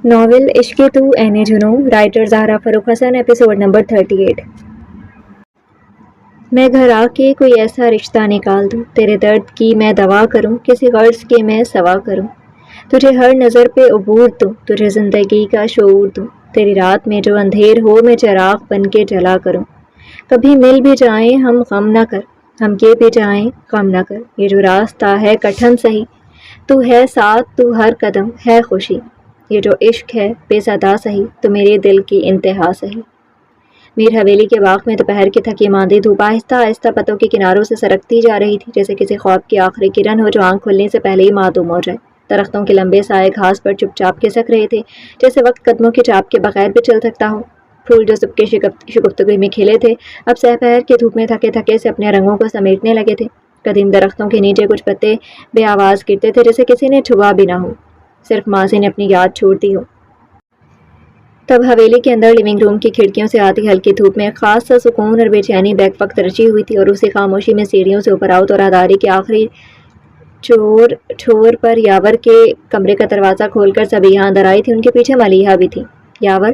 Novel عشق تو N جنوں، رائٹر زہرا فاروق حسن، ایپیسوڈ نمبر 38۔ میں گھر آ کے کوئی ایسا رشتہ نکال دوں، تیرے درد کی میں دوا کروں، کسی غرض کے میں سوا کروں، تجھے ہر نظر پہ عبور دوں، تجھے زندگی کا شعور دوں، تیری رات میں جو اندھیر ہو میں چراغ بن کے جلا کروں، کبھی مل بھی جائیں ہم غم نہ کر، ہم کے بھی جائیں غم نہ کر، یہ جو راستہ ہے کٹھن سہی، تو ہے ساتھ تو ہر قدم ہے خوشی، یہ جو عشق ہے بے صدا سہی، تو میرے دل کی انتہا سہی۔ میر حویلی کے باغ میں دوپہر کی تھکی ماندی دھوپ آہستہ آہستہ پتوں کے کناروں سے سرکتی جا رہی تھی، جیسے کسی خواب کی آخری کرن ہو جو آنکھ کھلنے سے پہلے ہی معدوم ہو جائے۔ درختوں کے لمبے سائے گھاس پر چپ چاپ کھسک رہے تھے، جیسے وقت قدموں کی چاپ کے بغیر بھی چل سکتا ہو۔ پھول جو صبح کے شگفتگی میں کھلے تھے، اب سپہر کی دھوپ میں تھکے تھکے سے اپنے رنگوں کو سمیٹنے لگے تھے۔ قدیم درختوں کے نیچے کچھ پتے بے آواز گرتے تھے، جیسے کسی نے چھوا بھی نہ ہو، صرف ماضی نے اپنی یاد چھوڑ دی ہو۔ تب حویلی کے اندر لیونگ روم کی کھڑکیوں سے آتی ہلکی دھوپ میں ایک خاص سا سکون اور بے چینی بیک وقت رچی ہوئی تھی، اور اسی خاموشی میں سیڑھیوں سے اوپر آؤ تو راہداری کے آخری چھور پر یاور کے کمرے کا دروازہ کھول کر صبیحہ اندر آئی تھی، ان کے پیچھے ملیحہ بھی تھی۔ یاور،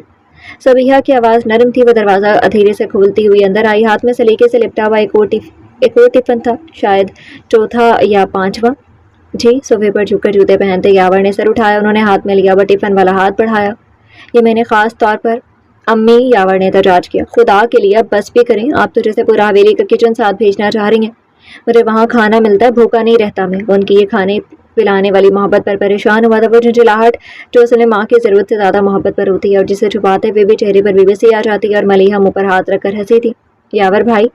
صبیحہ کی آواز نرم تھی، وہ دروازہ دھیرے سے کھولتی ہوئی اندر آئی، ہاتھ میں سلیقے سے لپٹا ہوا ایک اور ٹفن تھا، شاید چوتھا یا پانچواں۔ جی، صوفے پر جھک کر جوتے پہنتے یاور نے سر اٹھایا، انہوں نے ہاتھ میں لیا ہوا ٹفن والا ہاتھ بڑھایا۔ یہ میں نے خاص طور پر امی، یاور نے احتجاج کیا، خدا کے لیے اب بس بھی کریں، آپ تو جیسے پورا حویلی کا کچن ساتھ بھیجنا چاہ رہی ہیں۔ مجھے وہاں کھانا ملتا ہے، بھوکا نہیں رہتا میں۔ وہ ان کی یہ کھانے پلانے والی محبت پر پریشان ہوا تھا، وہ جھنجھلاہٹ جو اصل میں ماں کی ضرورت سے زیادہ محبت پر ہوتی ہے، اور جسے چھپاتے ہوئے بھی چہرے پر بے بسی آ جاتی ہے، اور ملیحہ منہ پر ہاتھ رکھ کر ہنسی تھی۔ یاور بھائی،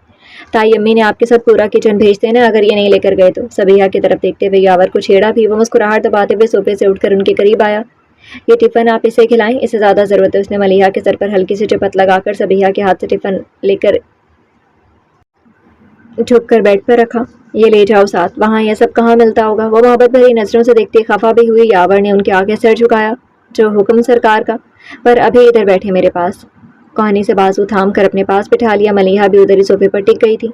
تائی امی نے آپ کے ساتھ پورا کچن بھیجتے نا اگر یہ نہیں لے کر گئے تو۔ صبیحہ کی طرف دیکھتے ہوئے یاور کو چھیڑا بھی، وہ مسکراہٹ دباتے ہوئے صوفے سے اٹھ کر ان کے قریب آیا۔ یہ ٹفن آپ اسے کھلائیں، اسے زیادہ ضرورت ہے۔ اس نے ملیحہ کے سر پر ہلکی سی چپت لگا کر صبیحہ کے ہاتھ سے ٹفن لے کر جھک کر بیڈ پر رکھا۔ یہ لے جاؤ ساتھ، وہاں یہ سب کہاں ملتا ہوگا؟ وہ محبت بھری نظروں سے دیکھتی خفا بھی ہوئی۔ یاور نے ان کے آگے سر جھکایا۔ جو حکم سرکار کا، پر ابھی ادھر بیٹھے میرے پاس۔ کوہنی سے بازو تھام کر اپنے پاس بٹھا لیا۔ ملیحہ بھی ادھر ہی صوفے پر ٹک گئی تھی۔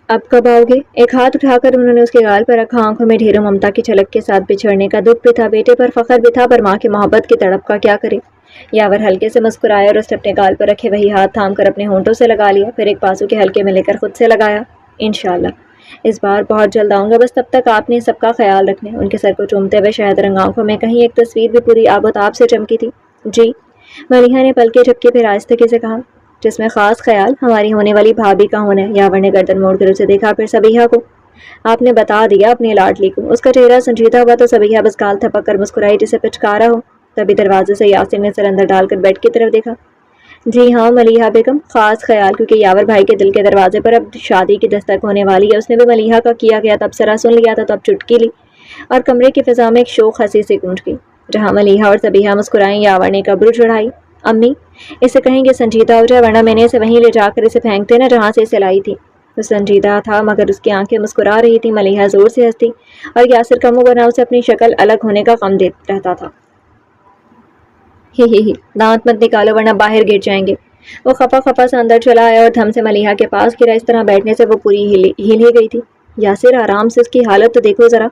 اب کب آؤ گے؟ ایک ہاتھ اٹھا کر انہوں نے اس کے گال پر رکھا، آنکھوں میں ڈھیروں ممتا کی چھلک کے ساتھ بچھڑنے کا دکھ بھی تھا، بیٹے پر فخر بھی تھا، پر ماں کی محبت کی تڑپ کا کیا کرے؟ یاور ہلکے سے مسکرایا اور اس نے اپنے گال پر رکھے وہی ہاتھ تھام کر اپنے ہونٹوں سے لگا لیا، پھر ایک بازو کے ہلکے میں لے کر خود سے لگایا۔ انشاءاللہ اس بار بہت جلد آؤں گا، بس تب تک آپ نے سب کا خیال رکھنا ہے۔ ان کے سر کو چومتے ہوئے شہد رنگ آنکھوں میں کہیں ایک تصویر بھی پوری آب و تاب سے چمکی تھی۔ جی، ملیحہ نے پلکیں جھپکی پھر آہستگی سے کہا، جس میں خاص خیال ہماری ہونے والی بھابھی کا ہونا ہے۔ یاور نے گردن موڑ کر اسے دیکھا، پھر صبیحہ کو۔ آپ نے بتا دیا اپنی لاڈلی کو۔ اس کا چہرہ سنجیدہ ہوا تو صبیحہ بس گال تھپک کر مسکرائی جسے پچکارا ہو۔ تبھی دروازے سے یاسر نے سر اندر ڈال کر بیڈ کی طرف دیکھا۔ جی ہاں ملیحہ بیگم، خاص خیال، کیونکہ یاور بھائی کے دل کے دروازے پر اب شادی کی دستک ہونے والی ہے۔ اس نے بھی ملیحہ کا کیا گیا تبصرہ سن لیا تھا، تو اب چٹکی لی اور کمرے کی فضا میں ایک شوق ہنسی سی گونج گئی۔ جہاں ملیحہ اور صبیحہ مسکرائیں، یاور نے ایک ابرو چڑھائی۔ امی، اسے کہیں کہ سنجیدہ ہو جائے، ورنہ میں نے اسے وہیں لے جا کر اسے پھینک دینا جہاں سے اسے لائی تھی۔ وہ سنجیدہ تھا مگر اس کی آنکھیں مسکرا رہی تھی۔ ملیحہ زور سے ہنستی اور یاسر کا منہ بنا اسے اپنی شکل الگ ہونے کا غم دیتا رہتا تھا۔ ہی، دانت مت نکالو ورنہ باہر گر جائیں گے۔ وہ خفا خفا سے اندر چلا آیا اور دھم سے ملیحہ کے پاس گرا۔ اس طرح بیٹھنے سے وہ پوری ہل ہی گئی تھی۔ یاسر، آرام سے، اس کی حالت تو دیکھو ذرا۔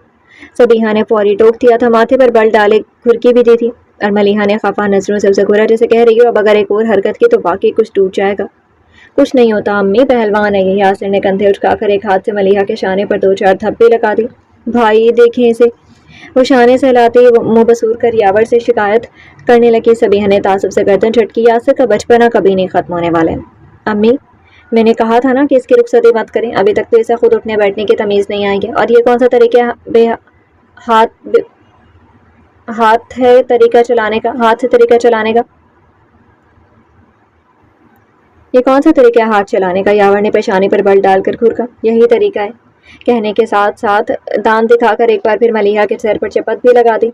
صبیحہ نے فوری ٹوک دیا تھا، ماتھے پر بل ڈالے گھرکی بھی دی تھی، اور ملیحہ نے خفا نظروں سے اسے گھورا جیسے کہہ رہی ہو اب اگر ایک اور حرکت کی تو واقعی کچھ ٹوٹ جائے گا۔ کچھ نہیں ہوتا امی، پہلوان ہے یہ۔ یاسر نے کندھے اٹھا کر ایک ہاتھ سے ملیحہ کے شانے پر دو چار تھپے لگا دی۔ بھائی دیکھیں اسے۔ وہ شانے سے ہلاتے ہی منہ بسور کر یاور سے شکایت کرنے لگی۔ صبیحہ نے تعصب سے گردن جھٹکی۔ یاسر کا بچپنا کبھی نہیں ختم ہونے والا ہے امی، میں نے کہا تھا نا کہ اس کی رخصتی مت کریں، ابھی تک تو اسے خود اٹھنے بیٹھنے کی تمیز نہیں آئی ہے۔ اور یہ کون سا طریقہ ہاتھ سے طریقہ چلانے کا؟ یہ کون سا طریقہ ہے ہاتھ چلانے کا؟ یاور نے پیشانی پر بل ڈال کر گھرکا۔ یہی طریقہ ہے، کہنے کے ساتھ ساتھ دانت دکھا کر ایک بار پھر ملیحہ کے سر پر چپت بھی لگا دی۔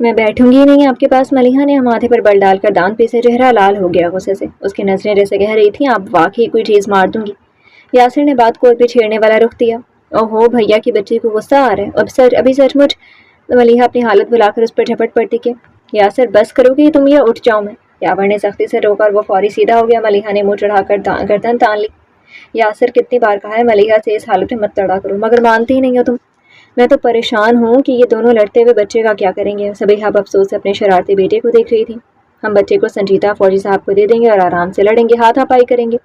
میں بیٹھوں گی نہیں آپ کے پاس۔ ملیحہ نے ماتھے پر بل ڈال کر دانت پیسے، چہرہ لال ہو گیا غصے سے۔ اس کی نظریں جیسے کہہ رہی تھیں آپ واقعی کوئی چیز مار دوں گی۔ یاسر نے بات کو اور بھی چھیڑنے والا رخ دیا۔ اوہو، بھیا کی بچی کو غصہ آ رہا ہے ابھی سچ مچ؟ ملیحہ اپنی حالت بھلا کر اس پر جھپٹ پڑتی کہ یاسر بس کرو گی تم یا اٹھ جاؤں میں؟ یاور نے سختی سے روکا اور وہ فوری سیدھا ہو گیا۔ ملیحہ نے منہ چڑھا کر گردن تان لی۔ یاسر، کتنی بار کہا ہے ملیحہ سے اس حالت میں مت لڑا کرو، مگر مانتی ہی نہیں ہو تم۔ میں تو پریشان ہوں کہ یہ دونوں لڑتے ہوئے بچے کا کیا کریں گے۔ صبیحہ افسوس سے اپنے شرارتی بیٹے کو دیکھ رہی تھی۔ ہم بچے کو سنجیدہ فوجی صاحب کو دے دیں گے اور آرام سے لڑیں گے، ہاتھ ہپائی کریں گے،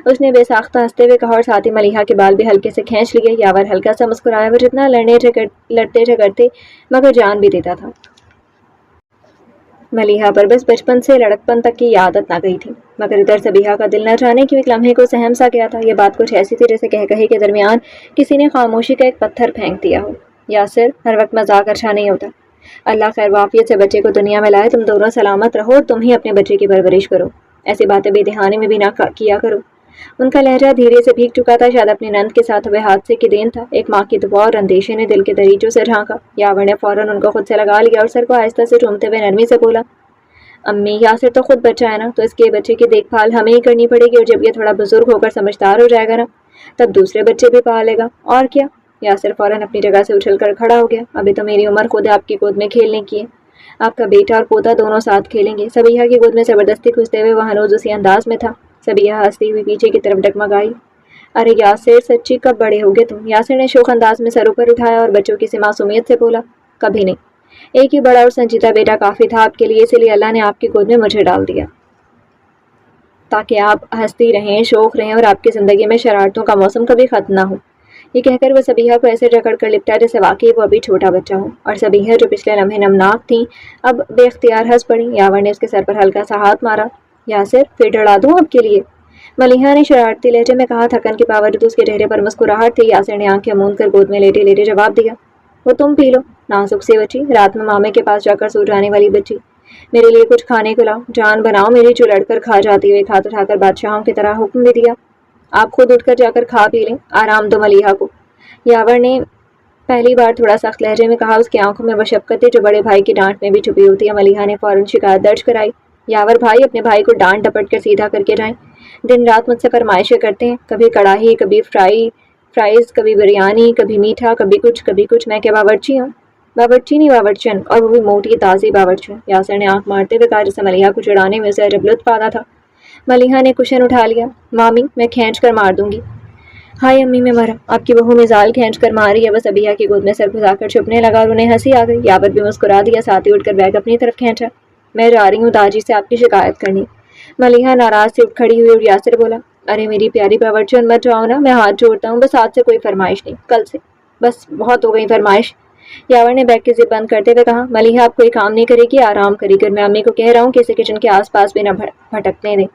اس نے بے ساختہ ہنستے ہوئے کہا اور ساتھ ہی ملیحہ کے بال بھی ہلکے سے کھینچ لیے۔ یاور ہلکا سا مسکرایا، وہ جتنا لڑتے جھگڑتے مگر جان بھی دیتا تھا۔ ملیحہ پر بس بچپن سے لڑکپن تک کی عادت نہ گئی تھی، مگر ادھر صبیحہ کا دل نہ جانے کیوں ایک لمحے کو سہم سا گیا تھا۔ یہ بات کچھ ایسی تھی جیسے کہے کے درمیان کسی نے خاموشی کا ایک پتھر پھینک دیا ہو۔ یاسر، ہر وقت مذاق اچھا نہیں ہوتا۔ اللہ خیر وعافیت سے بچے کو دنیا میں لائے، تم دونوں سلامت رہو اور تم ہی اپنے بچے کی پرورش کرو، ایسی باتیں بے دہانی میں بھی نہ کیا کرو۔ ان کا لہجہ دھیرے سے بھیگ چکا تھا، شاید اپنی نند کے ساتھ ہوئے حادثے کی دین تھا۔ ایک ماں کی دعا اور اندیشے نے دل کے دریچوں سے جھانکا۔ یاور نے فوراً ان کو خود سے لگا لیا اور سر کو آہستہ سے چومتے ہوئے نرمی سے بولا، امی، یاسر تو خود بچہ ہے نا، تو اس کے بچے کی دیکھ بھال ہمیں ہی کرنی پڑے گی، اور جب یہ تھوڑا بزرگ ہو کر سمجھدار ہو جائے گا نا، تب دوسرے بچے بھی پالے گا، اور کیا۔ یاسر فوراً اپنی جگہ سے اچھل کر کھڑا ہو گیا، ابھی تو میری عمر خود آپ کی گود میں کھیلنے کی ہے، آپ کا بیٹا اور پوتا دونوں ساتھ کھیلیں گے۔ صبیحہ کی گود میں زبردستی کھنستے ہوئے وہ ہنوز اسی انداز میں تھا۔ صبیحہ ہنستی ہوئی پیچھے کی طرف ڈگمگائی، ارے یاسر، سچی کب بڑے ہوگے تم؟ یاسر نے شوخ انداز میں سر اوپر اٹھایا اور بچوں کی سی معصومیت سے بولا، کبھی نہیں، ایک ہی بڑا اور سنجیدہ بیٹا کافی تھا آپ کے لیے، اسی لیے اللہ نے آپ کی گود میں مجھے ڈال دیا تاکہ آپ ہنستی رہیں، شوخ رہیں اور آپ کی زندگی میں شرارتوں کا موسم کبھی ختم نہ ہو۔ یہ کہہ کر وہ صبیحہ کو ایسے جکڑ کر لپٹا جیسے واقعی وہ ابھی چھوٹا بچہ ہو، اور صبیحہ جو پچھلے لمحے نمناک تھیں اب بے اختیار ہنس پڑی۔ یاور نے اس کے سر پر ہلکا سا ہاتھ مارا، یاسر، پھر ڈرا دوں آپ کے لیے؟ ملیحہ نے شرارتی لہجے میں کہا، تھکن کے باوجود اس کے چہرے پر مسکراہٹ تھی۔ یاسر نے آنکھیں موند کر گود میں لیٹے لیٹے جواب دیا، وہ تم پی لو، نازک سی بچی، رات میں مامے کے پاس جا کر سو جانے والی بچی، میرے لیے کچھ کھانے کو لاؤ، جان بناؤ میری، جو لڑ کر کھا جاتی ہوئے۔ ایک ہاتھ اٹھا کر بادشاہوں کی طرح حکم بھی دیا، آپ خود اٹھ کر جا کر کھا پی لیں، آرام دو ملیحہ کو۔ یاور نے پہلی بار تھوڑا سخت لہجے میں کہا، اس کی آنکھوں میں وہ شفقت تھی جو بڑے بھائی کی ڈانٹ میں بھی چھپی ہوتی ہے۔ ملیحہ نے فوراً شکایت درج کرائی، یاور بھائی، اپنے بھائی کو ڈانٹ ڈپٹ کر سیدھا کر کے جائیں، دن رات مجھ سے فرمائشیں کرتے ہیں، کبھی کڑاہی، کبھی فرائز، کبھی بریانی، کبھی میٹھا، کبھی کچھ، میں کیا باورچی ہوں؟ باورچی نہیں، باورچن، اور وہ بھی موٹی تازی باورچن۔ یاسر نے آنکھ مارتے ہوئے کہا جیسے ملیحہ کو چڑھانے میں اسے عجب لطف آتا تھا۔ ملیحہ نے کشن اٹھا لیا، مامی، میں کھینچ کر مار دوں گی۔ ہائے امی، میں مرا، آپ کی بہو مزال کھینچ کر ماری ہے۔ وہ صبیحہ کی گود میں سر گھسا کر چھپنے لگا اور انہیں ہنسی آ گئی۔ یاور بھی مسکرا دیا، ساتھ ہی اٹھ کر بیگ اپنی طرف کھینچا، میں جا رہی ہوں داجی سے آپ کی شکایت کرنی۔ ملیحہ ناراض سے اٹھ کھڑی ہوئی اور یاسر بولا، ارے میری پیاری باورچن، مت جاؤ نا، میں ہاتھ جوڑتا ہوں، بس آج سے کوئی فرمائش نہیں، کل سے بس بہت ہو گئی فرمائش۔ یاور نے بیگ کی زپ بند کرتے ہوئے کہا، ملیحہ آپ کوئی کام نہیں کرے گی، آرام کرے گی، اور میں امی کو کہہ رہا ہوں کہ اسے کچن کے آس پاس بھی نہ بھٹکنے دیں۔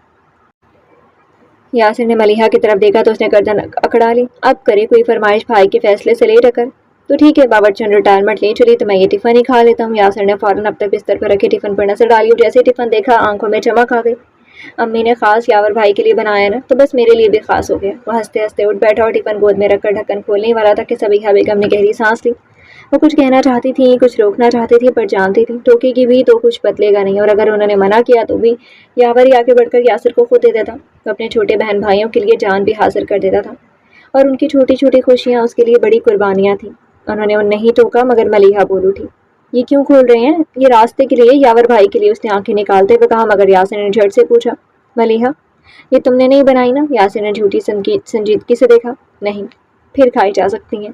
یاسر نے ملیحہ کی طرف دیکھا تو اس نے گردن اکڑا لی، اب کرے کوئی فرمائش بھائی کے فیصلے سے لے کر، تو ٹھیک ہے، باورچن ریٹائرمنٹ لے چلی تو میں یہ ٹفن ہی کھا لیتا ہوں۔ یاسر نے فوراً اب تک بستر پر رکھے ٹفن پر نظر ڈالی اور جیسے ٹفن دیکھا آنکھوں میں چمک آ گئی، امی نے خاص یاور بھائی کے لیے بنایا نا، تو بس میرے لیے بھی خاص ہو گیا۔ وہ ہنستے ہنستے اٹھ بیٹھا اور ٹفن گود میں رکھ کر ڈھکن کھولنے والا تھا کہ صبیحہ بیگم نے گہری سانس لی۔ وہ کچھ کہنا چاہتی تھی، کچھ روکنا چاہتی تھی، پر جانتی تھی ٹوکے گی بھی تو کچھ بدلے گا نہیں، اور اگر انہوں نے منع کیا تو بھی یاور ہی آگے بڑھ کر یاسر کو خود دے دیتا، وہ اپنے چھوٹے بہن بھائیوں کے لیے جان بھی حاضر کر دیتا تھا، اور ان کی چھوٹی چھوٹی خوشیاں اس کے لیے بڑی قربانیاں تھیں۔ انہوں نے نہیں ٹوکا، مگر ملیحہ بول اٹھی، یہ کیوں کھول رہے ہیں؟ یہ راستے کے لیے، یاور بھائی کے لیے، اس نے آنکھیں نکالتے ہوئے کہا، مگر یاسر نے جھٹ سے پوچھا، ملیحہ، یہ تم نے نہیں بنائی نا؟ یاسر نے جھوٹی سنجیدگی سے دیکھا، نہیں، پھر کھائی جا سکتی ہیں۔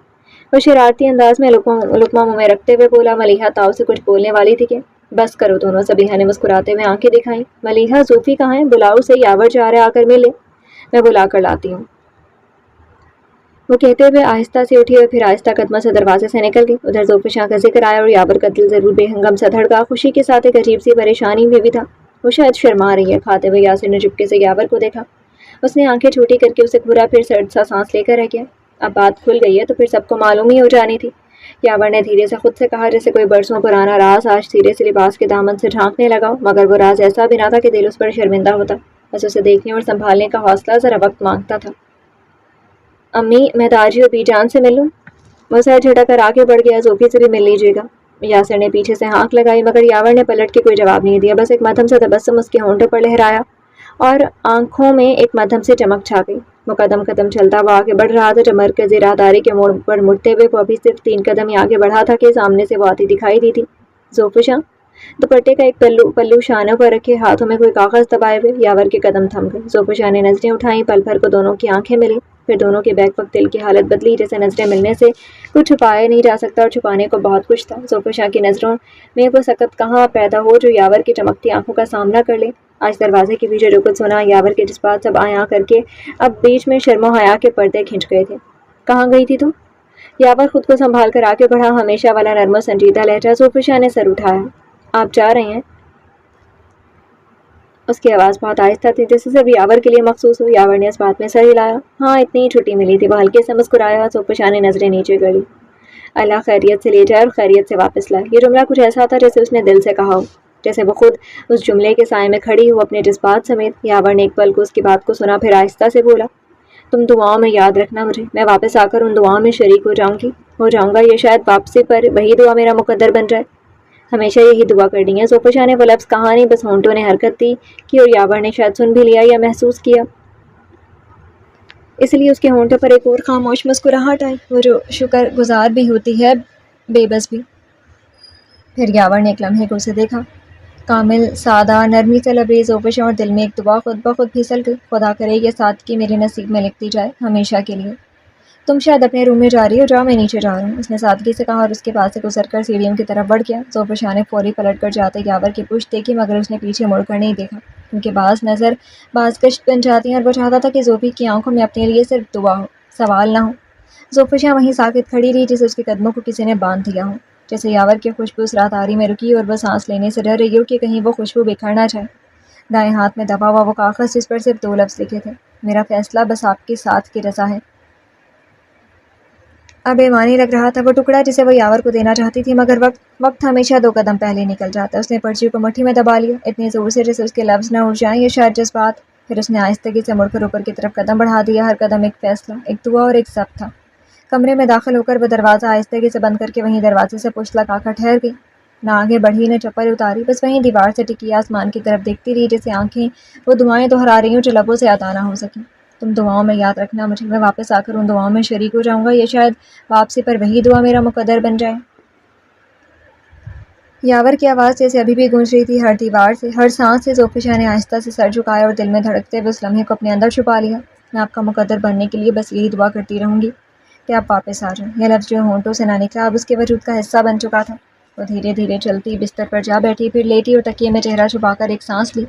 وہ شرارتی انداز میں لقمہ منہ میں رکھتے ہوئے بولا۔ ملیحہ تاؤ سے کچھ بولنے والی تھی کہ بس کرو دونوں، صبیحہ نے مسکراتے ہوئے آنکھیں دکھائیں، ملیحہ، زوفی کہاں ہے؟ بلاؤ اسے، یاور جا رہے، آ کر ملے، میں بلا کر لاتی ہوں۔ وہ کہتے ہوئے آہستہ سے اٹھی اور پھر آہستہ قدموں سے دروازے سے نکل گئی۔ ادھر زوفشاں کا ذکر آیا اور یاور کا دل ضرور بے ہنگم سا دھڑکا، خوشی کے ساتھ ایک عجیب سی پریشانی میں بھی تھا، وہ شاید شرما رہی ہے۔ کھاتے ہوئے یاسر نے چپکے سے یاور کو دیکھا، اس نے آنکھیں چھوٹی کر کے اسے گھورا، پھر سرد سا سانس لے کر رہ گیا۔ اب بات کھل گئی ہے تو پھر سب کو معلوم ہی ہو جانی تھی، یاور نے دھیرے سے خود سے کہا، جیسے کوئی برسوں پرانا راز آج سیرے سے لباس کے دامن سے جھانکنے لگا ہو، مگر وہ راز ایسا بھی نہ تھا کہ دل اس پر شرمندہ ہوتا، بس اسے دیکھنے اور سنبھالنے کا حوصلہ ذرا وقت مانگتا تھا۔ امی، میں داجی اور بی جان سے ملوں؟ وہ سر جھٹک کر آگے بڑھ گیا، زوفی سے بھی مل لیجیے گا۔ یاسر نے پیچھے سے ہانک لگائی، مگر یاور نے پلٹ کے کوئی جواب نہیں دیا، بس ایک مدھم سا تبسم اس کے ہونٹوں پر لہرایا اور آنکھوں میں ایک مدھم سی چمک چھا گئی۔ وہ قدم قدم چلتا وہ آگے بڑھ رہا تھا، جب مرکزی راہداری کے موڑ پر مڑتے ہوئے وہ ابھی صرف 3 قدم ہی آگے بڑھا تھا کہ سامنے سے وہ آتی دکھائی دی تھی، زوفشاں، دوپٹے کا ایک پلو شانوں پر رکھے، ہاتھوں میں کوئی کاغذ دبائے ہوئے۔ یاور کے قدم تھم گئے، زوفشاں نے نظریں اٹھائیں، پل بھر کو دونوں کی آنکھیں ملی، پھر دونوں کے بیک وقت دل کی حالت بدلی، جیسے نظریں ملنے سے کچھ چھپایا نہیں جا سکتا اور چھپانے کو بہت کچھ تھا۔ زوفشاں کی نظروں میں وہ سکت کہاں پیدا ہو جو یاور کی چمکتی آنکھوں کا سامنا کر لے۔ آج دروازے کے پیچھے جو کچھ سنا، یاور کے جذبات سب آیا کر کے اب بیچ میں شرم و حیا کے پردے کھنچ گئے تھے۔ کہاں گئی تھی تم؟ یاور خود کو سنبھال کر آگے بڑھا، ہمیشہ والا نرم و سنجیدہ لہجہ۔ زوفشاں نے سر اٹھایا۔ آپ جا رہے ہیں؟ اس کی آواز بہت آہستہ تھی، جیسے صرف یاور کے لیے مخصوص ہو۔ یاور نے اس بات میں سر ہلایا۔ ہاں، اتنی ہی چھٹی ملی تھی۔ وہ ہلکے سے مسکرایا۔ زوفشاں نے نظریں نیچے گڑی۔ اللہ خیریت سے لے جائے اور خیریت سے واپس لائے۔ یہ جملہ کچھ ایسا تھا جیسے اس نے دل سے کہا ہو، جیسے وہ خود اس جملے کے سائے میں کھڑی ہو اپنے جذبات سمیت۔ یاور نے ایک پل کو اس کی بات کو سنا، پھر آہستہ سے بولا، تم دعاؤں میں یاد رکھنا مجھے۔ میں واپس آ کر ان دعاؤں میں شریک ہو جاؤں گا۔ یہ شاید واپسی پر وہی دعا میرا مقدر بن جائے۔ ہمیشہ یہی دعا کرنی ہے۔ زوفشاں نے وہ لفظ کہا نہیں، بس ہونٹوں نے حرکت کی اور یاور نے شاید سن بھی لیا یا محسوس کیا، اس لیے اس کے ہونٹوں پر ایک اور خاموش مسکراہٹ آئی، وہ جو شکر گزار بھی ہوتی ہے، بے بس بھی۔ پھر یاور نے ایک لمحے کو اسے دیکھا، کامل سادہ نرمی سے لبریز زوفشاں، اور دل میں ایک دعا خود بخود پھسل گئی، خدا کرے یہ سادگی میرے نصیب میں لکھتی جائے ہمیشہ کے لیے۔ تم شاید اپنے روم میں جا رہی ہو، جاؤ میں نیچے جا رہا ہوں، اس نے سادگی سے کہا اور اس کے پاس سے گزر کر سیڑھیوں کی طرف بڑھ گیا۔ زوفشاں نے فوری پلٹ کر جاتے یاور کی پشت دیکھی، مگر اس نے پیچھے مڑ کر نہیں دیکھا، کیونکہ بعض کشت بن جاتی ہیں اور وہ چاہتا تھا کہ زوفی کی آنکھوں میں اپنے لیے صرف دعا ہو، سوال نہ ہو۔ زوفشاں وہیں ساکت کھڑی رہی، جیسے اس کے قدموں کو کسی نے باندھ دیا ہو، جیسے یاور کی خوشبو اس رات آری میں رکی اور وہ سانس لینے سے ڈر رہی ہو کہ کہیں وہ خوشبو بکھر نہ جائے۔ دائیں ہاتھ میں دبا ہوا وہ کاغذ جس پر صرف 2 لفظ لکھے تھے، میرا فیصلہ بس آپ کے ساتھ کی رضا ہے۔ اب ایمانی لگ رہا تھا وہ ٹکڑا جسے وہ یاور کو دینا چاہتی تھی، مگر وقت ہمیشہ 2 قدم پہلے نکل جاتا ہے۔ اس نے پرچی کو مٹھی میں دبا لیا، اتنی زور سے جیسے اس کے لفظ نہ اٹھ جائیں، یہ شاید جذبات۔ پھر اس نے آہستگی سے مڑ کر اوپر کی طرف قدم بڑھا دیا، ہر قدم ایک فیصلہ، ایک دعا اور ایک ضبط تھا۔ کمرے میں داخل ہو کر وہ دروازہ آہستگی سے بند کر کے وہیں دروازے سے پشت لگا کر ٹھہر گئی، نہ آگے بڑھی نہ چپل اتاری، بس وہیں دیوار سے ٹکی آسمان کی طرف دیکھتی رہی، جیسے آنکھیں وہ دعائیں دہرا رہی ہوں جو لبوں سے ادا نہ ہو سکیں۔ تم دعاؤں میں یاد رکھنا مجھے، میں واپس آ کر ان دعاؤں میں شریک ہو جاؤں گا، یہ شاید واپسی پر وہی دعا میرا مقدر بن جائے۔ یاور کی آواز جیسے ابھی بھی گونج رہی تھی، ہر دیوار سے، ہر سانس سے۔ زوفشاں نے آہستہ سے سر جھکایا اور دل میں دھڑکتے ہوئے اس لمحے کو اپنے اندر چھپا لیا۔ میں آپ کا مقدر بننے کے لیے بس یہی دعا کرتی رہوں گی کہ آپ واپس آ جائیں۔ یہ لفظ جو ہونٹوں سے نہ نکلا اب اس کے وجود کا حصہ بن چکا تھا۔ وہ دھیرے دھیرے چلتی، بستر پر جا بیٹھی، پھر لیٹی اور تکیے میں چہرہ چھپا کر ایک سانس لی،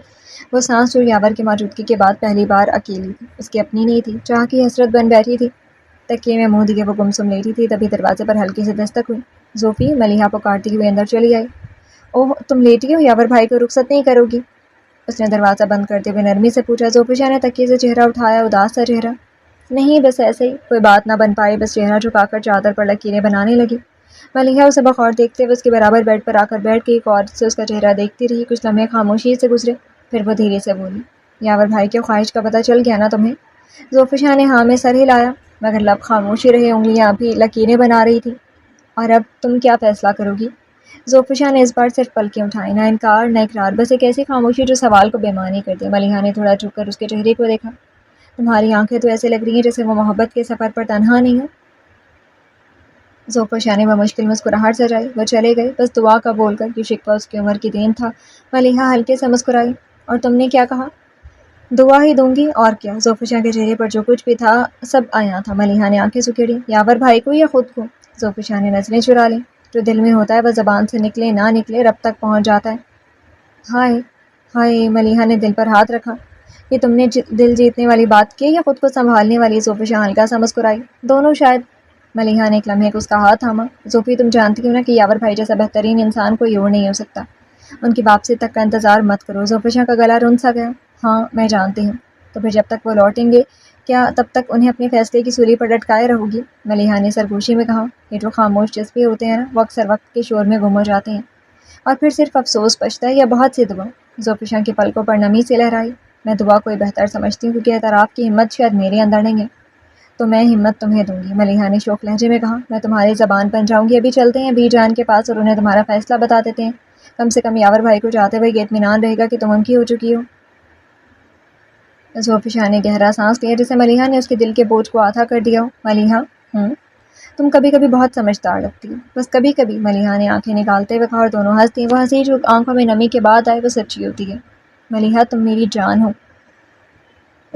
وہ سانس جو یاور کی موجودگی کے بعد پہلی بار اکیلی تھی، اس کی اپنی نہیں تھی، چاہ کی حسرت بن بیٹھی تھی۔ تکیے میں منہ دیے وہ گمسم لیٹی تھی، تبھی دروازے پر ہلکی سے دستک ہوئی۔ زوفی، ملیحہ پکارتی ہوئی اندر چلی آئی۔ اوہ، تم لیٹی ہو؟ یاور بھائی کو رخصت نہیں کرو گی؟ اس نے دروازہ بند کرتے ہوئے نرمی سے پوچھا۔ زوفشاں نے تکیے سے چہرہ اٹھایا، اداس سا چہرہ۔ نہیں، بس ایسے ہی، کوئی بات نہ بن پائی، بس چہرہ جھکا کر چادر پر لکیریں بنانے لگی۔ ملیحہ اسے بغور دیکھتے ہوئے اس کے برابر بیڈ پر آ کر بیٹھ گئی، ایک عورت سے اس کا چہرہ دیکھتی رہی، کچھ لمحے خاموشی سے گزرے، پھر وہ دھیرے سے بولی، یاور بھائی کی خواہش کا پتہ چل گیا نا تمہیں؟ زوفشاں نے ہاں میں سر ہلایا، مگر لب خاموشی رہے، انگلیاں ابھی لکیریں بنا رہی تھی۔ اور اب تم کیا فیصلہ کرو گی؟ زوفشاں نے اس بار صرف پلکیں اٹھائیں، نہ انکار نہ اقرار، بس ایک ایسی خاموشی جو سوال کو بے معنی کر دے۔ ملیحہ نے تھوڑا جھک کر اس کے چہرے کو دیکھا۔ تمہاری آنکھیں تو ایسے لگ رہی ہیں جیسے وہ محبت کے سفر پر تنہا نہیں ہو۔ زوفشاں نے بمشکل مسکراہٹ سجائی۔ وہ چلے گئے، بس دعا کا بول کر، یہ شکوہ اس کی عمر کی دین تھا۔ ملیحہ ہلکے سے مسکرائی۔ اور تم نے کیا کہا؟ دعا ہی دوں گی، اور کیا؟ زوفشاں کے چہرے پر جو کچھ بھی تھا سب آیا تھا۔ ملیحہ نے آنکھیں سکیڑی۔ یاور بھائی کو یا خود کو؟ زوفشاں نے نظریں چرا لیں۔ جو دل میں ہوتا ہے وہ زبان سے نکلے نہ نکلے رب تک پہنچ جاتا ہے۔ ہائے ہائے، ملیحہ نے دل پر ہاتھ رکھا۔ یہ تم نے دل جیتنے والی بات کی یا خود کو سنبھالنے والی؟ زوفشاں ہلکا سا مسکرائی۔ دونوں شاید۔ ملیحہ نے ایک لمحے کو اس کا ہاتھ تھاما۔ زوفی، تم جانتی ہو نا کہ یاور بھائی جیسا بہترین انسان کوئی اور نہیں ہو سکتا، ان کی واپسی تک کا انتظار مت کرو۔ زوفشاں کا گلا رن سا گیا۔ ہاں میں جانتی ہوں، تو پھر جب تک وہ لوٹیں گے کیا تب تک انہیں اپنے فیصلے کی سولی پر لٹکائے رہو گی؟ ملیحہ نے سرگوشی میں کہا۔ یہ جو خاموش جذبے ہوتے ہیں نا، وہ اکثر وقت کے شور میں گم ہو جاتے ہیں، اور پھر صرف افسوس بچتا ہے یا بہت سی دعا۔ زوفشاں کی پلکوں پر نمی سے لہرائی۔ میں دعا کوئی بہتر سمجھتی ہوں، کیونکہ اعتراف کی ہمت شاید میرے اندر نہیں ہے، تو میں ہمت تمہیں دوں گی۔ ملیحہ نے شوق لہجے میں کہا۔ میں تمہاری زبان بن جاؤں گی۔ ابھی چلتے ہیں ابھی جان کے پاس اور انہیں تمہارا فیصلہ بتا دیتے ہیں، کم سے کم یاور بھائی کو جاتے ہوئے یہ اطمینان رہے گا کہ تم ان کی ہو چکی ہو۔ زوفشاں نے گہرا سانس لیا، جیسے ملیحہ نے اس کے دل کے بوجھ کو آدھا کر دیا ہو۔ ملیحہ، تم کبھی کبھی بہت سمجھدار لگتی ہو، بس کبھی کبھی۔ ملیحہ نے آنکھیں نکالتے ہوئے کہا اور دونوں ہنس دیں۔ وہ ہنسی جو آنکھوں میں نمی کے بعد آئے وہ سچی ہوتی ہے۔ ملیحہ، تم میری جان ہو۔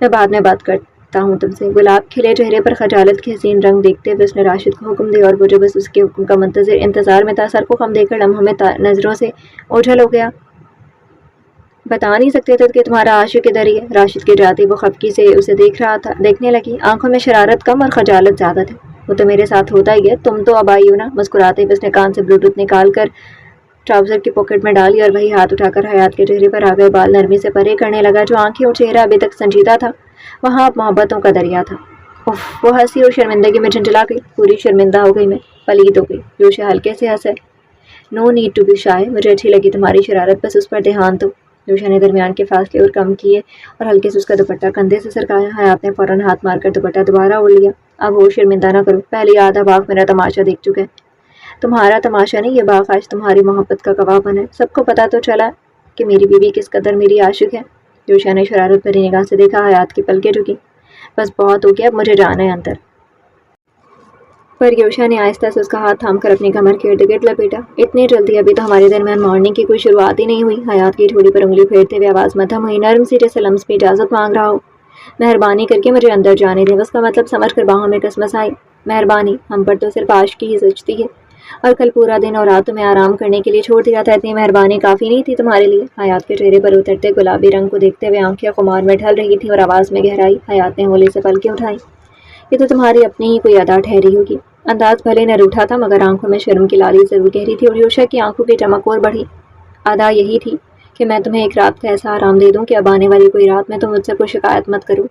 میں بعد میں بات کرتا ہوں تم سے۔ گلاب کھلے چہرے پر خجالت کے حسین رنگ دیکھتے ہوئے اس نے راشد کو حکم دیا اور وہ جو بس اس کے حکم کا منتظر انتظار میں تھا، سر کو خم دے کر لمحوں میں نظروں سے اوجھل ہو گیا۔ بتا نہیں سکتے تھے کہ تمہارا عاشق ادھر ہی ہے؟ راشد کی جاتی وہ خفگی سے اسے دیکھنے لگی۔ آنکھوں میں شرارت کم اور خجالت زیادہ تھی۔ وہ تو میرے ساتھ ہوتا ہی ہے، تم تو اب آئی ہو نا۔ مسکراتے ہوئے اس نے کان سے بلوٹوتھ نکال کر ٹراؤزر کی پاکٹ میں ڈالی اور وہی ہاتھ اٹھا کر حیات کے چہرے پر آ گئے بال نرمی سے پرے کرنے لگا۔ جو آنکھیں اور چہرہ ابھی تک سنجیدہ تھا، وہاں اب محبتوں کا دریا تھا۔ اف، وہ ہنسی اور شرمندگی میں جھنجھلا گئی۔ پوری شرمندہ ہو گئی میں، پلید ہو گئی۔ یوشا ہلکے سے ہنسے۔ No need to be shy, مجھے اچھی لگی تمہاری شرارت، بس اس پر دھیان دو۔ یوشا نے درمیان کے فاصلے اور کم کیے اور ہلکے سے اس کا دوپٹہ کندھے سے سرکایا۔ حیات نے فوراً ہاتھ مار کر دوپٹہ دوبارہ اوڑھ لیا۔ اب وہ شرمندہ نہ کرو، پہلے آدھا باغ میرا تماشا دیکھ چکے۔ تمہارا تماشا نہیں، یہ باغ آج تمہاری محبت کا گواہ بنا ہے۔ سب کو پتا تو چلا کہ میری بیوی کس قدر میری عاشق ہے۔ یوشا نے شرارت بھری نگاہ سے دیکھا۔ حیات کی پلکیں جھکی۔ بس بہت ہو گیا، اب مجھے جانا ہے اندر۔ پر یوشا نے آہستہ سے اس کا ہاتھ تھام کر اپنی کمر کے ارد گرد لپیٹا۔ اتنی جلدی؟ ابھی تو ہمارے درمیان مارننگ کی کوئی شروعات ہی نہیں ہوئی۔ حیات کی ٹھوڑی پر انگلی پھیرتے ہوئے آواز مدھم ہوئی، نرم سی جیسے لمس میں اجازت مانگ رہا ہو۔ مہربانی کر کے مجھے اندر جانے دیں، اس کا مطلب سمجھ کر باہوں میں کسمس آئی۔ مہربانی؟ ہم پر تو صرف عاشقی ہی سچتی ہے، اور کل پورا دن اور رات تمہیں آرام کرنے کے لیے چھوڑ دیا تھا، اتنی مہربانی کافی نہیں تھی تمہارے لیے؟ حیات کے چہرے پر اترتے گلابی رنگ کو دیکھتے ہوئے آنکھیں خمار میں ڈھل رہی تھیں اور آواز میں گہرائی۔ حیات نے ہولے سے پلکیں اٹھائیں۔ یہ تو تمہاری اپنی ہی کوئی ادا ٹھہری ہوگی۔ انداز بھلے نہ روٹھا تھا، مگر آنکھوں میں شرم کی لالی ضرور گہری تھی اور یوشا کی آنکھوں کی چمک اور بڑھی۔ ادا یہی تھی کہ میں تمہیں ایک رات کا ایسا آرام دے دوں کہ اب آنے والی کوئی رات میں تم مجھ سے کوئی شکایت مت کرو۔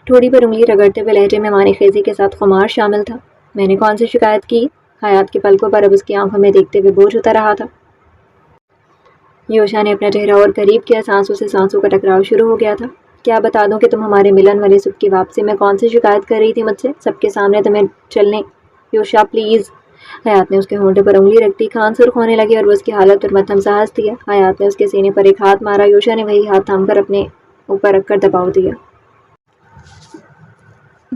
ٹھوڑی پر انگلی رگڑتے ہوئے لہجے میں معنی خیزی کے ساتھ خمار شامل تھا۔ میں نے کون سی شکایت کی؟ حیات کی پلکوں پر اب اس کی آنکھوں میں دیکھتے ہوئے بوجھ اتر رہا تھا۔ یوشا نے اپنا چہرہ اور قریب کیا، سانسوں سے سانسوں کا ٹکراؤ شروع ہو گیا تھا۔ کیا بتا دوں کہ تم ہمارے ملن والے صبح کی واپسی میں کون سی شکایت کر رہی تھی مجھ سے؟ سب کے سامنے تمہیں چلنے۔ یوشا پلیز۔ حیات نے اس کے ہونٹوں پر انگلی رکھ دی۔ کان سرخ ہونے لگے اور وہ اس کی حالت پر مدھم سا ہنس دیا۔ حیات نے اس کے سینے پر ایک ہاتھ مارا۔ یوشا نے وہی ہاتھ تھام کر اپنے اوپر رکھ کر دباؤ دیا۔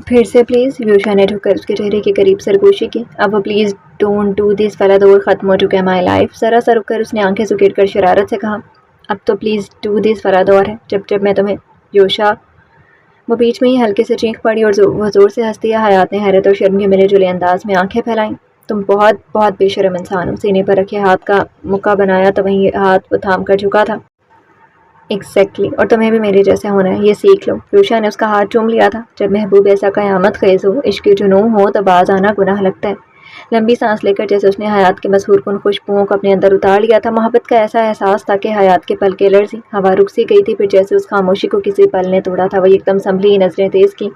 پھر سے پلیز۔ یوشا نے جھک کر اس کے چہرے کے قریب سرگوشی کی۔ اب وہ پلیز ڈونٹ ڈو دس والا دور ختم ہو چکا ہے مائی لائف۔ ذرا سا رک کر اس نے آنکھیں سکیڑ کر شرارت سے کہا، اب تو پلیز ڈو دس والا دور ہے، جب میں تمہیں۔ یوشا، وہ بیچ میں ہی ہلکے سے چینخ پڑی اور وہ زور سے ہنس دیا۔ حیات نے حیرت اور شرم کے ملے جلے انداز میں آنکھیں پھیلائیں۔ تم بہت بہت بے شرم انسان ہو۔ سینے پر رکھے ہاتھ کا مکہ بنایا تو وہیں ہاتھ وہ تھام کر جھکا تھا۔ ایگزیکٹلی، اور تمہیں بھی میرے جیسا ہونا ہے، یہ سیکھ لو۔ یوشا نے اس کا ہاتھ چوم لیا تھا۔ جب محبوب ایسا قیامت خیز ہو، عشق جنوں ہو، تو باز آنا گناہ لگتا ہے۔ لمبی سانس لے کر جیسے اس نے حیات کے مسحور کن خوشبوؤں کو اپنے اندر اتار لیا تھا۔ محبت کا ایسا احساس تھا کہ حیات کے پلکیں لرزیں، ہوا رک سی گئی تھی۔ پھر جیسے اس خاموشی کو کسی پل نے توڑا تھا، وہ ایک دم سنبھلی، نظریں تیز کی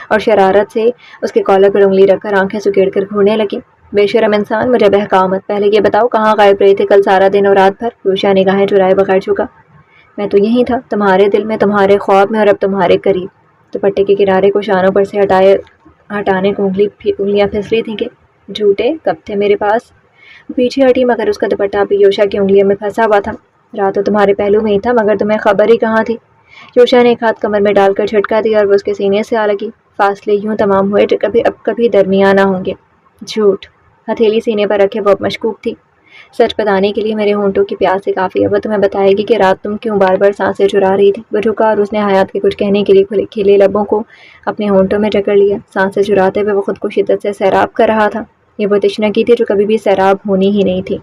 اور شرارت سے اس کے کالر پر انگلی رکھ کر آنکھیں سکیڑ کر گھورنے لگی۔ بے شرم انسان، مجھے بہکاؤ مت۔ پہلے یہ بتاؤ کہاں غائب رہے تھے کل سارا دن اور رات بھر؟ یوشا نگاہیں چرائے بغیر جھکا۔ میں تو یہیں تھا، تمہارے دل میں، تمہارے خواب میں، اور اب تمہارے قریب۔ دوپٹے کے کنارے کو شانوں پر سے ہٹانے کو انگلیاں پھسلی تھیں کہ جھوٹے کب تھے میرے پاس۔ پیچھے ہٹی مگر اس کا دوپٹہ ابھی یوشا کی انگلیوں میں پھنسا ہوا تھا۔ رات تو تمہارے پہلو میں ہی تھا، مگر تمہیں خبر ہی کہاں تھی؟ یوشا نے ایک ہاتھ کمر میں ڈال کر جھٹکا دیا اور وہ اس کے سینے سے آ لگی۔ فاصلے یوں تمام ہوئے جو اب کبھی درمیان نہ ہوں گے۔ جھوٹ۔ ہتھیلی سینے پر رکھے وہ اب مشکوک تھی۔ سچ بتانے کے لیے میرے ہونٹوں کی پیاس سے کافی ہے۔ وہ تمہیں بتائے گی کہ رات تم کیوں بار بار سانسیں چرا رہی تھی۔ وہ جھکا اور اس نے حیات کے کچھ کہنے کے لیے کھلے لبوں کو اپنے ہونٹوں میں جکڑ لیا۔ سانسیں چراتے ہوئے وہ خود کو شدت سے سیراب کر رہا تھا۔ یہ وہ تشنگی تھی جو کبھی بھی سیراب ہونی ہی نہیں تھی۔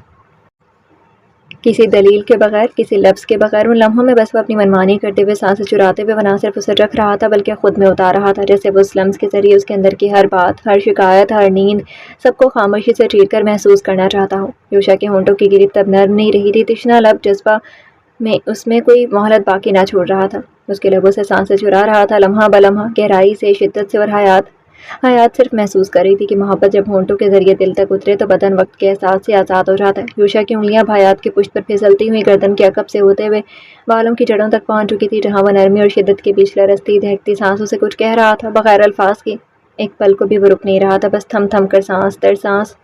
کسی دلیل کے بغیر، کسی لفظ کے بغیر، ان لمحوں میں بس وہ اپنی منمانی کرتے ہوئے، سانسیں چراتے ہوئے وہ نہ صرف اسے رکھ رہا تھا بلکہ خود میں اتار رہا تھا، جیسے وہ اس لمس کے ذریعے اس کے اندر کی ہر بات، ہر شکایت، ہر نیند، سب کو خاموشی سے چیر کر محسوس کرنا چاہتا ہو۔ یوشا کے ہونٹوں کی گرفت اب نرم نہیں رہی تھی، تشنا لب جذبہ میں اس میں کوئی مہلت باقی نہ چھوڑ رہا تھا۔ اس کے لبوں سے سانسیں چرا رہا تھا، لمحہ بلمحہ، گہرائی سے، شدت سے، اور حیات صرف محسوس کر رہی تھی کہ محبت جب ہونٹوں کے ذریعے دل تک اترے تو بدن وقت کے احساس سے آزاد ہو جاتا ہے۔ یوشا کی انگلیاں حیات کے پشت پر پھسلتی ہوئی گردن کے عقب سے ہوتے ہوئے بالوں کی جڑوں تک پہنچ چکی تھی، جہاں وہ نرمی اور شدت کے بیچ لرزتی دہکتی سانسوں سے کچھ کہہ رہا تھا بغیر الفاظ کے۔ ایک پل کو بھی وہ رک نہیں رہا تھا، بس تھم تھم کر سانس در سانس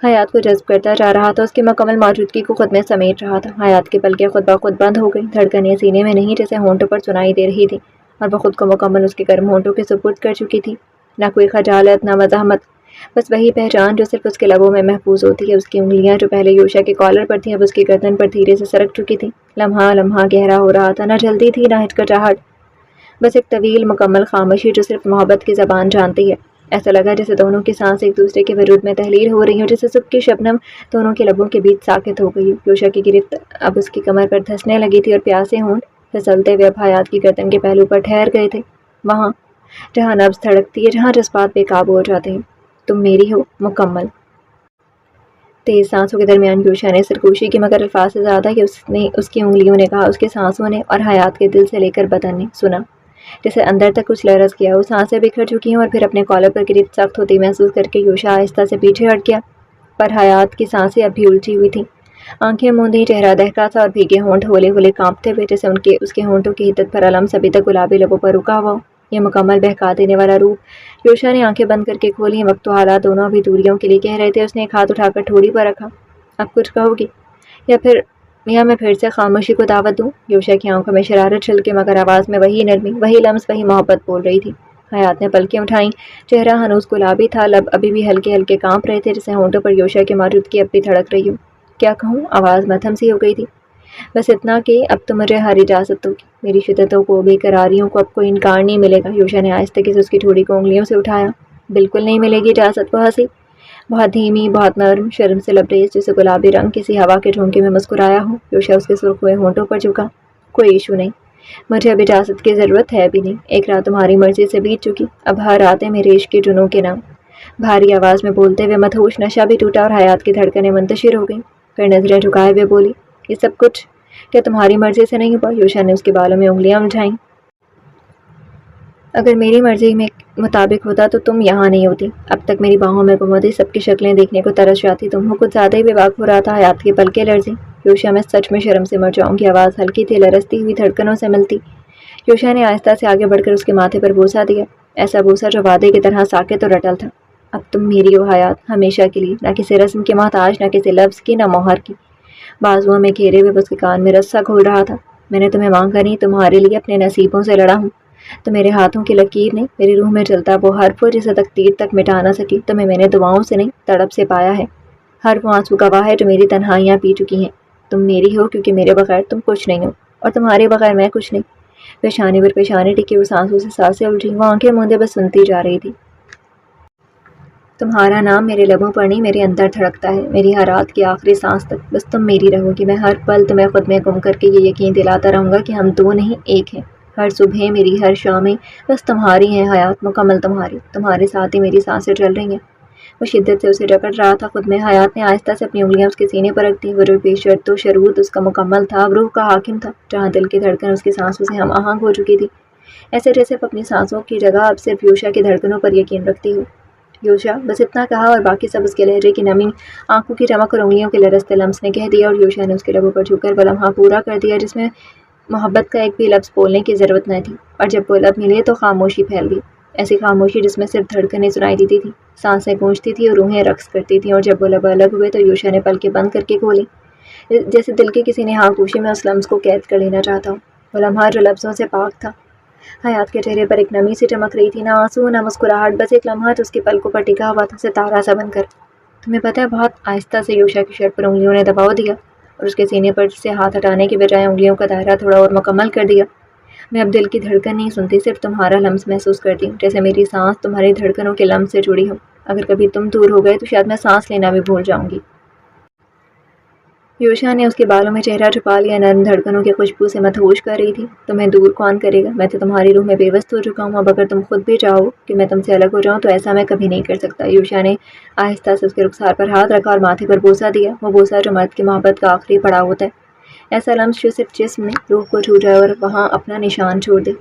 حیات کو جذب کرتا جا رہا تھا، اس کی مکمل موجودگی کو خود میں سمیٹ رہا تھا۔ حیات کی پلکیں خود بخود بند ہو گئیں، دھڑکنیں سینے میں نہیں جیسے ہونٹوں پر سنائی دے رہی تھی، اور وہ خود کو مکمل اس کے گرم ہونٹوں کے سپرد کر چکی تھی۔ نہ کوئی خجالت، نہ مزاحمت، بس وہی پہچان جو صرف اس کے لبوں میں محفوظ ہوتی ہے۔ اس کی انگلیاں جو پہلے یوشا کے کالر پر تھیں اب اس کی گردن پر دھیرے سے سرک چکی تھیں۔ لمحہ لمحہ گہرا ہو رہا تھا، نہ جلدی تھی نہ ہچکچاہٹ، بس ایک طویل مکمل خاموشی جو صرف محبت کی زبان جانتی ہے۔ ایسا لگا جیسے دونوں کی سانس ایک دوسرے کے وجود میں تحلیل ہو رہی ہوں، جیسے صبح کی شبنم دونوں کے لبوں کے بیچ ساکت ہو گئی۔ یوشا کی گرفت اب اس کی کمر پر دھسنے لگی تھی اور پیاسے ہونٹ پھسلتے ہوئے اب حیات کی گردن کے پہلو پر ٹھہر گئے تھے، وہاں جہاں نبض دھڑکتی ہے، جہاں جذبات بے قابو ہو جاتے ہیں۔ تم میری ہو، مکمل۔ تیز سانسوں کے درمیان یوشا نے سرگوشی کی، مگر الفاظ سے زیادہ کہ اس کی انگلیوں نے کہا، اس کے سانسوں نے اور حیات کے دل سے لے کر بدن نے سنا، جیسے اندر تک کچھ لرز کیا۔ وہ سانسیں بکھر چکی ہوں اور پھر اپنے کالر پر گرفت سخت ہوتی محسوس کر کے یوشا آہستہ سے پیچھے ہٹ گیا، پر حیات کی سانسیں اب بھی الجھی ہوئی تھیں، آنکھیں موندی، چہرہ دہکا تھا اور بھیگے ہونٹ ہولے ہولے کانپتے ہوئے، جیسے اس کے ہونٹوں کی حدت پر لمس ابھی تک گلابی لبوں پر رکا ہوا ہو۔ یہ مکمل بہکا دینے والا روپ۔ یوشا نے آنکھیں بند کر کے کھولی۔ وقت و حالات دونوں ابھی دوریوں کے لیے کہہ رہے تھے۔ اس نے ایک ہاتھ اٹھا کر ٹھوڑی پر رکھا۔ اب کچھ کہو گی یا میں پھر سے خاموشی کو دعوت دوں؟ یوشا کی آنکھوں میں شرارت چھلکے، مگر آواز میں وہی نرمی، وہی لمس، وہی محبت بول رہی تھی۔ حیات نے پلکیں اٹھائیں، چہرہ ہنوز گلابی تھا، لب ابھی بھی ہلکے ہلکے کانپ رہے تھے، جیسے ہونٹوں پر یوشا کی موجودگی اب بھی دھڑک رہی ہو۔ کیا کہوں؟ آواز مدھم سی ہو گئی تھی۔ بس اتنا کہ اب تو مجھے ہر اجازت ہوگی، میری شدتوں کو، بے قراریوں کو اب کوئی انکار نہیں ملے گا۔ یوشا نے آہستگی سے اس کی ٹھوڑی کو انگلیوں سے اٹھایا۔ بالکل نہیں ملے گی اجازت، وہ ہنسی، بہت دھیمی، بہت نرم، شرم سے لبریز، جیسے گلابی رنگ کسی ہوا کے جھونکے میں مسکرایا ہو۔ یوشا اس کے سرخ ہوئے ہونٹوں پر جھکا۔ کوئی ایشو نہیں، مجھے اب اجازت کی ضرورت ہے بھی نہیں، ایک رات تمہاری مرضی سے بیت چکی، اب ہر راتیں میرے عشق کے جنوں کے نام۔ بھاری آواز میں بولتے ہوئے مدہوش نشہ بھی ٹوٹا اور حیات کی دھڑکنیں منتشر ہو گئیں۔ پھر نظریں جھکائے ہوئے بولی، یہ سب کچھ کیا تمہاری مرضی سے نہیں ہوا؟ یوشا نے اس کے بالوں میں انگلیاں الجھائیں۔ اگر میری مرضی میں مطابق ہوتا تو تم یہاں نہیں ہوتی، اب تک میری باہوں میں گم ہوتی، سب کی شکلیں دیکھنے کو ترس جاتی، تم کچھ زیادہ ہی بے باک ہو رہا تھا۔ حیات کی پلکیں لرزیں۔ یوشا میں سچ میں شرم سے مر جاؤں گی، آواز ہلکی تھی، لرزتی ہوئی دھڑکنوں سے ملتی۔ یوشا نے آہستہ سے آگے بڑھ کر اس کے ماتھے پر بوسہ دیا، ایسا بوسہ جو وعدے کی طرح ساکت اور رٹل تھا۔ اب تم میری ہو حیات، ہمیشہ کے لیے، نہ کسی رسم کی محتاج، نہ کسی لفظ کی، نہ مہر کی۔ بازوؤں میں گھیرے ہوئے اس کے کان میں رسا گھول رہا تھا۔ میں نے تمہیں مانگا نہیں، تمہارے لیے اپنے نصیبوں سے لڑا ہوں۔ تو میرے ہاتھوں کی لکیر نہیں، میری روح میں جلتا وہ حرف ہو جسے تقدیر تک مٹا نہ سکی۔ تمہیں میں نے دعاؤں سے نہیں، تڑپ سے پایا ہے۔ ہر وہ آنسو گواہ ہے جو میری تنہائیاں پی چکی ہیں۔ تم میری ہو کیونکہ میرے بغیر تم کچھ نہیں ہو، اور تمہارے بغیر میں کچھ نہیں۔ پیشانی پر پیشانی ٹکی، اس آنسو سے سانسیں الجھی، وہ آنکھیں موندے بس سنتی جا رہی تھی۔ تمہارا نام میرے لبوں پر نہیں، میرے اندر دھڑکتا ہے، میری ہر رات کی آخری سانس تک۔ بس تم میری رہو گی، میں ہر پل تمہیں خود میں گم کر کے یہ یقین دلاتا رہوں گا کہ ہم دو نہیں ایک ہیں۔ ہر صبح میری، ہر شامیں بس تمہاری ہیں حیات، مکمل تمہاری۔ تمہارے ساتھ ہی میری سانسیں چل رہی ہیں۔ وہ شدت سے اسے جکڑ رہا تھا خود میں۔ حیات نے آہستہ سے اپنی انگلیاں اس کے سینے پر رکھ دیں۔ وہ جو بے شرط و شروط اس کا مکمل تھا، اب روح کا حاکم تھا، جہاں دل کی دھڑکن اس کی سانسوں سے ہم آہنگ ہو چکی تھی، ایسے جیسے وہ اپنی سانسوں کی جگہ اب صرف یوشا کی دھڑکنوں پر یقین رکھتی ہو۔ یوشا، بس اتنا کہا اور باقی سب اس کے لہجے کی نمی، آنکھوں کی چمک اور انگلیوں کے لرزتے لمس نے کہہ دیا، اور یوشا نے اس کے لبوں پر جھک کر وہ لمحہ پورا کر دیا جس میں محبت کا ایک بھی لفظ بولنے کی ضرورت نہ تھی۔ اور جب وہ لب ملے تو خاموشی پھیل گئی، ایسی خاموشی جس میں صرف دھڑکنیں سنائی دیتی تھیں، سانسیں گونجتی تھیں اور روحیں رقص کرتی تھیں۔ اور جب وہ لب الگ ہوئے تو یوشا نے پلکیں بند کر کے کھولی، جیسے دل کے کسی نہا گوشے میں اس لمس کو قید کر لینا چاہتا ہوں، وہ لمحہ جو لفظوں سے پاک تھا۔ حیات کے چہرے پر ایک نمی سی چمک رہی تھی، نہ آنسو نہ مسکراہٹ، بس ایک لمحہ جو اس کی پلکوں پر ٹکا ہوا تھا، ستارہ سا بن کر۔ تمہیں پتہ ہے، بہت آہستہ سے یوشا کی شرٹ پر انگلیوں نے دباؤ دیا اور اس کے سینے پر سے ہاتھ ہٹانے کی بجائے انگلیوں کا دائرہ تھوڑا اور مکمل کر دیا۔ میں اب دل کی دھڑکن نہیں سنتی، صرف تمہارا لمس محسوس کرتی ہوں، جیسے میری سانس تمہاری دھڑکنوں کے لمس سے جڑی ہو۔ اگر کبھی تم دور ہو گئے تو شاید میں سانس لینا بھی بھول جاؤں گی۔ یوشا نے اس کے بالوں میں چہرہ چھپا لیا، نرم دھڑکنوں کی خوشبو سے مدہوش کر رہی تھی۔ تمہیں دور کون کرے گا؟ میں تو تمہاری روح میں بے وست ہو چکا ہوں، اب اگر تم خود بھی چاہو کہ میں تم سے الگ ہو جاؤں تو ایسا میں کبھی نہیں کر سکتا۔ یوشا نے آہستہ سے اس کے رخسار پر ہاتھ رکھا اور ماتھے پر بوسہ دیا، وہ بوسہ جو مرد کی محبت کا آخری پڑاؤ ہوتا ہے، ایسا لمس جو صرف جسم میں روح کو چھو جائے اور وہاں اپنا نشان چھوڑ دے۔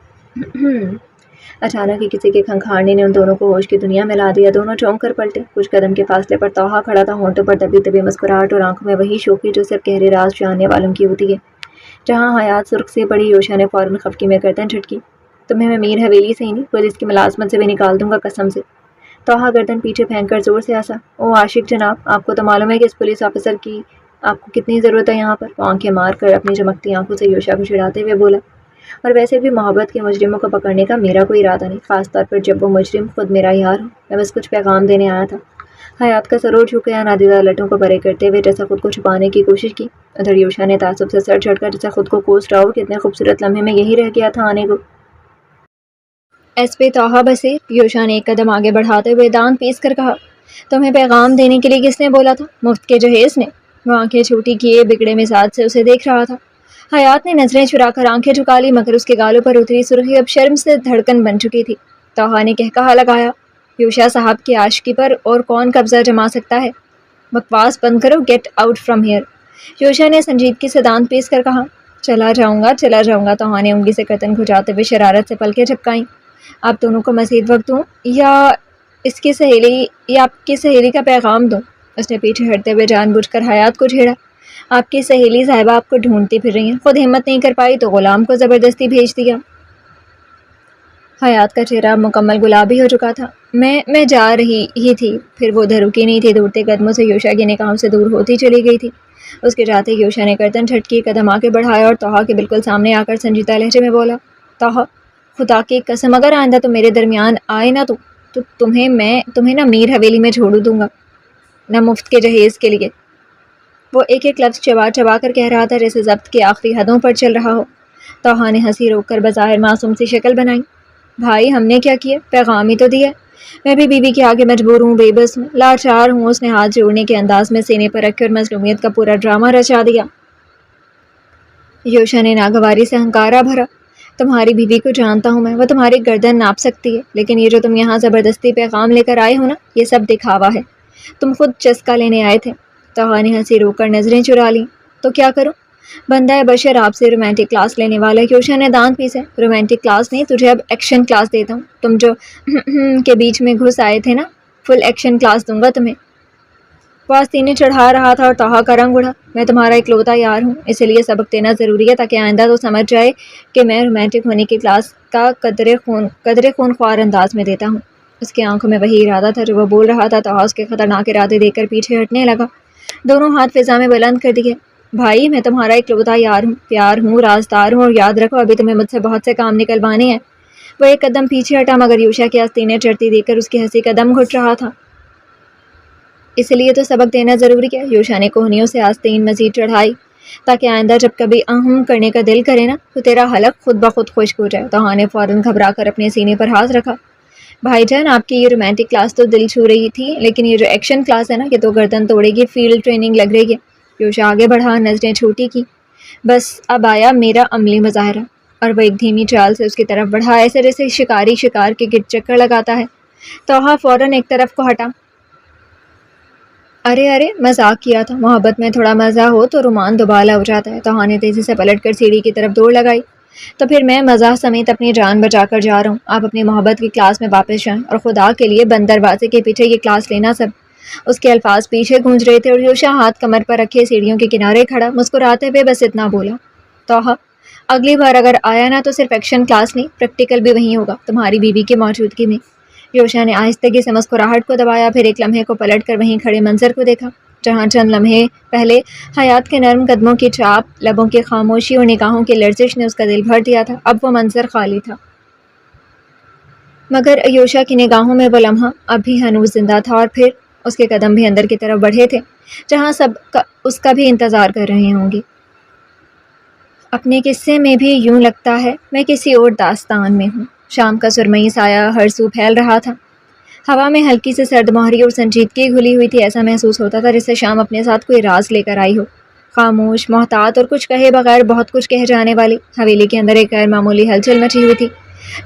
اچانک ہی کسی کے کھنکھاڑنے نے ان دونوں کو ہوش کی دنیا میں لا دیا۔ دونوں چونک کر پلٹے۔ کچھ قدم کے فاصلے پر طوحا کھڑا تھا، ہونٹوں پر دبی دبی مسکراہٹ اور آنکھوں میں وہی شوخی جو صرف گہرے راز جاننے والوں کی ہوتی ہے۔ جہاں حیات سرخ سی پڑی، یوشا نے فوراً خفگی میں گردن جھٹکی۔ تمہیں میں میر حویلی سے ہی نہیں، پولیس کی ملازمت سے بھی نکال دوں گا، قسم سے۔ طوحا گردن پیچھے پھینک کر زور سے ہنسا۔ او عاشق جناب، آپ کو تو معلوم ہے کہ اس پولیس آفیسر کی آپ کو کتنی ضرورت ہے یہاں پر۔ وہ آنکھیں مار کر اپنی چمکتی آنکھوں سے یوشا کو چڑھاتے ہوئے بولا، اور ویسے بھی محبت کے مجرموں کو پکڑنے کا میرا کوئی ارادہ نہیں، خاص طور پر جب وہ مجرم خود میرا یار ہو۔ میں بس کچھ پیغام دینے آیا تھا۔ حیات کا سرور جھک گیا، نادیدہ لٹوں کو بڑے کرتے ہوئے جیسا خود کو چھپانے کی کوشش کی۔ ادھر یوشا نے تعصب سے سر جھٹکا، جیسا خود کو کوس رہا ہو کہ اتنے خوبصورت لمحے میں یہی رہ گیا تھا آنے کو۔ ایس پی توحہ بصیر، یوشا نے ایک قدم آگے بڑھاتے ہوئے دانت پیس کر کہا، تمہیں پیغام دینے کے لیے کس نے بولا تھا؟ مفت کے جہیز نے؟ وہ آنکھیں چھوٹی کیے بگڑے مزاج سے اسے دیکھ رہا تھا۔ حیات نے نظریں چرا کر آنکھیں جھکا لی، مگر اس کے گالوں پر اتری سرخی اب شرم سے دھڑکن بن چکی تھی۔ توحہ نے کہا لگایا، یوشا صاحب کی عاشقی پر اور کون قبضہ جما سکتا ہے؟ بکواس بند کرو، get out from here. Yusha نے سنجیدگی سے دانت پیس کر کہا، چلا جاؤں گا۔ توحہ نے انگلی سے کرتن کھجاتے ہوئے شرارت سے پلکیں جھپکائیں۔ آپ دونوں کو مزید وقت دوں یا آپ کی سہیلی کا پیغام دوں؟ اس نے پیچھے ہٹتے ہوئے جان بوجھ کر حیات کو چھیڑا۔ آپ کی سہیلی صاحبہ آپ کو ڈھونڈتی پھر رہی ہیں، خود ہمت نہیں کر پائی تو غلام کو زبردستی بھیج دیا۔ حیات کا چہرہ مکمل گلابی ہو چکا تھا۔ میں جا رہی ہی تھی، پھر وہ ادھر رکی نہیں تھی، دوڑتے قدموں سے یوشا کی نگاہوں سے دور ہوتی چلی گئی تھی۔ اس کے جاتے یوشا نے کرتن جھٹکی، قدم آگے بڑھایا اور توحہ کے بالکل سامنے آ کر سنجیدہ لہجے میں بولا، توحہ، خدا کی قسم اگر آئندہ تم میرے درمیان آئے نا تو تمہیں نہ میر حویلی میں جھوڑو دوں گا، نہ مفت کے جہیز کے لیے۔ وہ ایک ایک لفظ چبا چبا کر کہہ رہا تھا جیسے ضبط کی آخری حدوں پر چل رہا ہو۔ توحہ نے ہنسی روک کر بظاہر معصوم سی شکل بنائی۔ بھائی ہم نے کیا کیا؟ پیغام ہی تو دیا۔ میں بھی بیوی کے آگے مجبور ہوں، بے بس ہوں، لاچار ہوں۔ اس نے ہاتھ جوڑنے کے انداز میں سینے پر رکھ کر مظلومیت کا پورا ڈرامہ رچا دیا۔ یوشا نے ناگواری سے ہنکارا بھرا، تمہاری بیوی کو جانتا ہوں میں، وہ تمہاری گردن ناپ سکتی ہے، لیکن یہ جو تم یہاں زبردستی پیغام لے کر آئے ہو نا، یہ سب دکھاوا ہے، تم خود چسکا لینے آئے تھے۔ توحہ نے ہنسی روک کر نظریں چرا لیں۔ تو کیا کروں؟ بندہ بشر آپ سے رومانٹک کلاس لینے والا ہے۔ یوشا نے دانت پیسے، رومانٹک کلاس نہیں، تجھے اب ایکشن کلاس دیتا ہوں۔ تم جو کے بیچ میں گھس آئے تھے نا، فل ایکشن کلاس دوں گا تمہیں۔ وہ آستینیں چڑھا رہا تھا اور توحہ کا رنگ اڑا۔ میں تمہارا اکلوتا یار ہوں، اسی لیے سبق دینا ضروری ہے تاکہ آئندہ تو سمجھ جائے کہ میں رومانٹک ہونے کی کلاس کا قدرے خون خوار انداز میں دیتا ہوں۔ اس کی آنکھوں میں وہی ارادہ تھا جو وہ بول رہا تھا۔ توحہ اس کے خطرناک ارادے دیکھ کر پیچھے ہٹنے لگا، دونوں ہاتھ فضا میں بلند کر دیے۔ بھائی میں تمہارا اکلوتا یار ہوں، پیار ہوں، رازدار ہوں، اور یاد رکھو ابھی تمہیں مجھ سے بہت سے کام نکلوانے ہیں۔ وہ ایک قدم پیچھے ہٹا مگر یوشا کی آستینیں چڑھتی دیکھ کر اس کی ہنسی قدم گھٹ رہا تھا۔ اس لیے تو سبق دینا ضروری ہے۔ یوشا نے کوہنیوں سے آستین مزید چڑھائی، تاکہ آئندہ جب کبھی کرنے کا دل کرے نا تو تیرا حلق خود بخود خشک ہو جائے۔ توحہ نے فوراً گھبرا کر اپنے سینے پر ہاتھ رکھا۔ بھائی جان آپ کی یہ رومانٹک کلاس تو دل چھو رہی تھی، لیکن یہ جو ایکشن کلاس ہے نا، یہ تو گردن توڑے گی، فیلڈ ٹریننگ لگ رہی ہے۔ یوشا آگے بڑھا، نظریں چھوٹی کی، بس اب آیا میرا عملی مظاہرہ، اور وہ ایک دھیمی چال سے اس کی طرف بڑھا، ایسے جیسے شکاری شکار کے گرد چکر لگاتا ہے۔ توحہ فوراً ایک طرف کو ہٹا۔ ارے مذاق کیا تھا، محبت میں تھوڑا مزہ ہو تو رومان دوبالا ہو جاتا ہے۔ توحہ نے تیزی سے پلٹ کر سیڑھی کی طرف دوڑ لگائی۔ تو پھر میں مزاح سمیت اپنی جان بچا کر جا رہا ہوں، آپ اپنی محبت کی کلاس میں واپس جائیں، اور خدا کے لیے بند دروازے کے پیچھے یہ کلاس لینا سب۔ اس کے الفاظ پیچھے گونج رہے تھے اور یوشا ہاتھ کمر پر رکھے سیڑھیوں کے کنارے کھڑا مسکراتے ہوئے بس اتنا بولا، توحہ اگلی بار اگر آیا نا تو صرف ایکشن کلاس نہیں، پریکٹیکل بھی وہیں ہوگا، تمہاری بیوی کی موجودگی میں۔ یوشا نے آہستگی سے مسکراہٹ کو دبایا، پھر ایک لمحے کو پلٹ کر وہیں کھڑے منظر کو دیکھا جہاں چند لمحے پہلے حیات کے نرم قدموں کی چاپ، لبوں کی خاموشی اور نگاہوں کی لرزش نے اس کا دل بھر دیا تھا۔ اب وہ منظر خالی تھا، مگر یوشا کی نگاہوں میں وہ لمحہ اب بھی ہنوز زندہ تھا، اور پھر اس کے قدم بھی اندر کی طرف بڑھے تھے جہاں سب اس کا بھی انتظار کر رہے ہوں گے۔ اپنے قصے میں بھی یوں لگتا ہے میں کسی اور داستان میں ہوں۔ شام کا سرمئی سایہ ہر سو پھیل رہا تھا، ہوا میں ہلکی سے سرد مہری اور سنجیدگی گھلی ہوئی تھی۔ ایسا محسوس ہوتا تھا جیسے شام اپنے ساتھ کوئی راز لے کر آئی ہو، خاموش، محتاط اور کچھ کہے بغیر بہت کچھ کہہ جانے والی۔ حویلی کے اندر ایک غیر معمولی ہلچل مچی ہوئی تھی،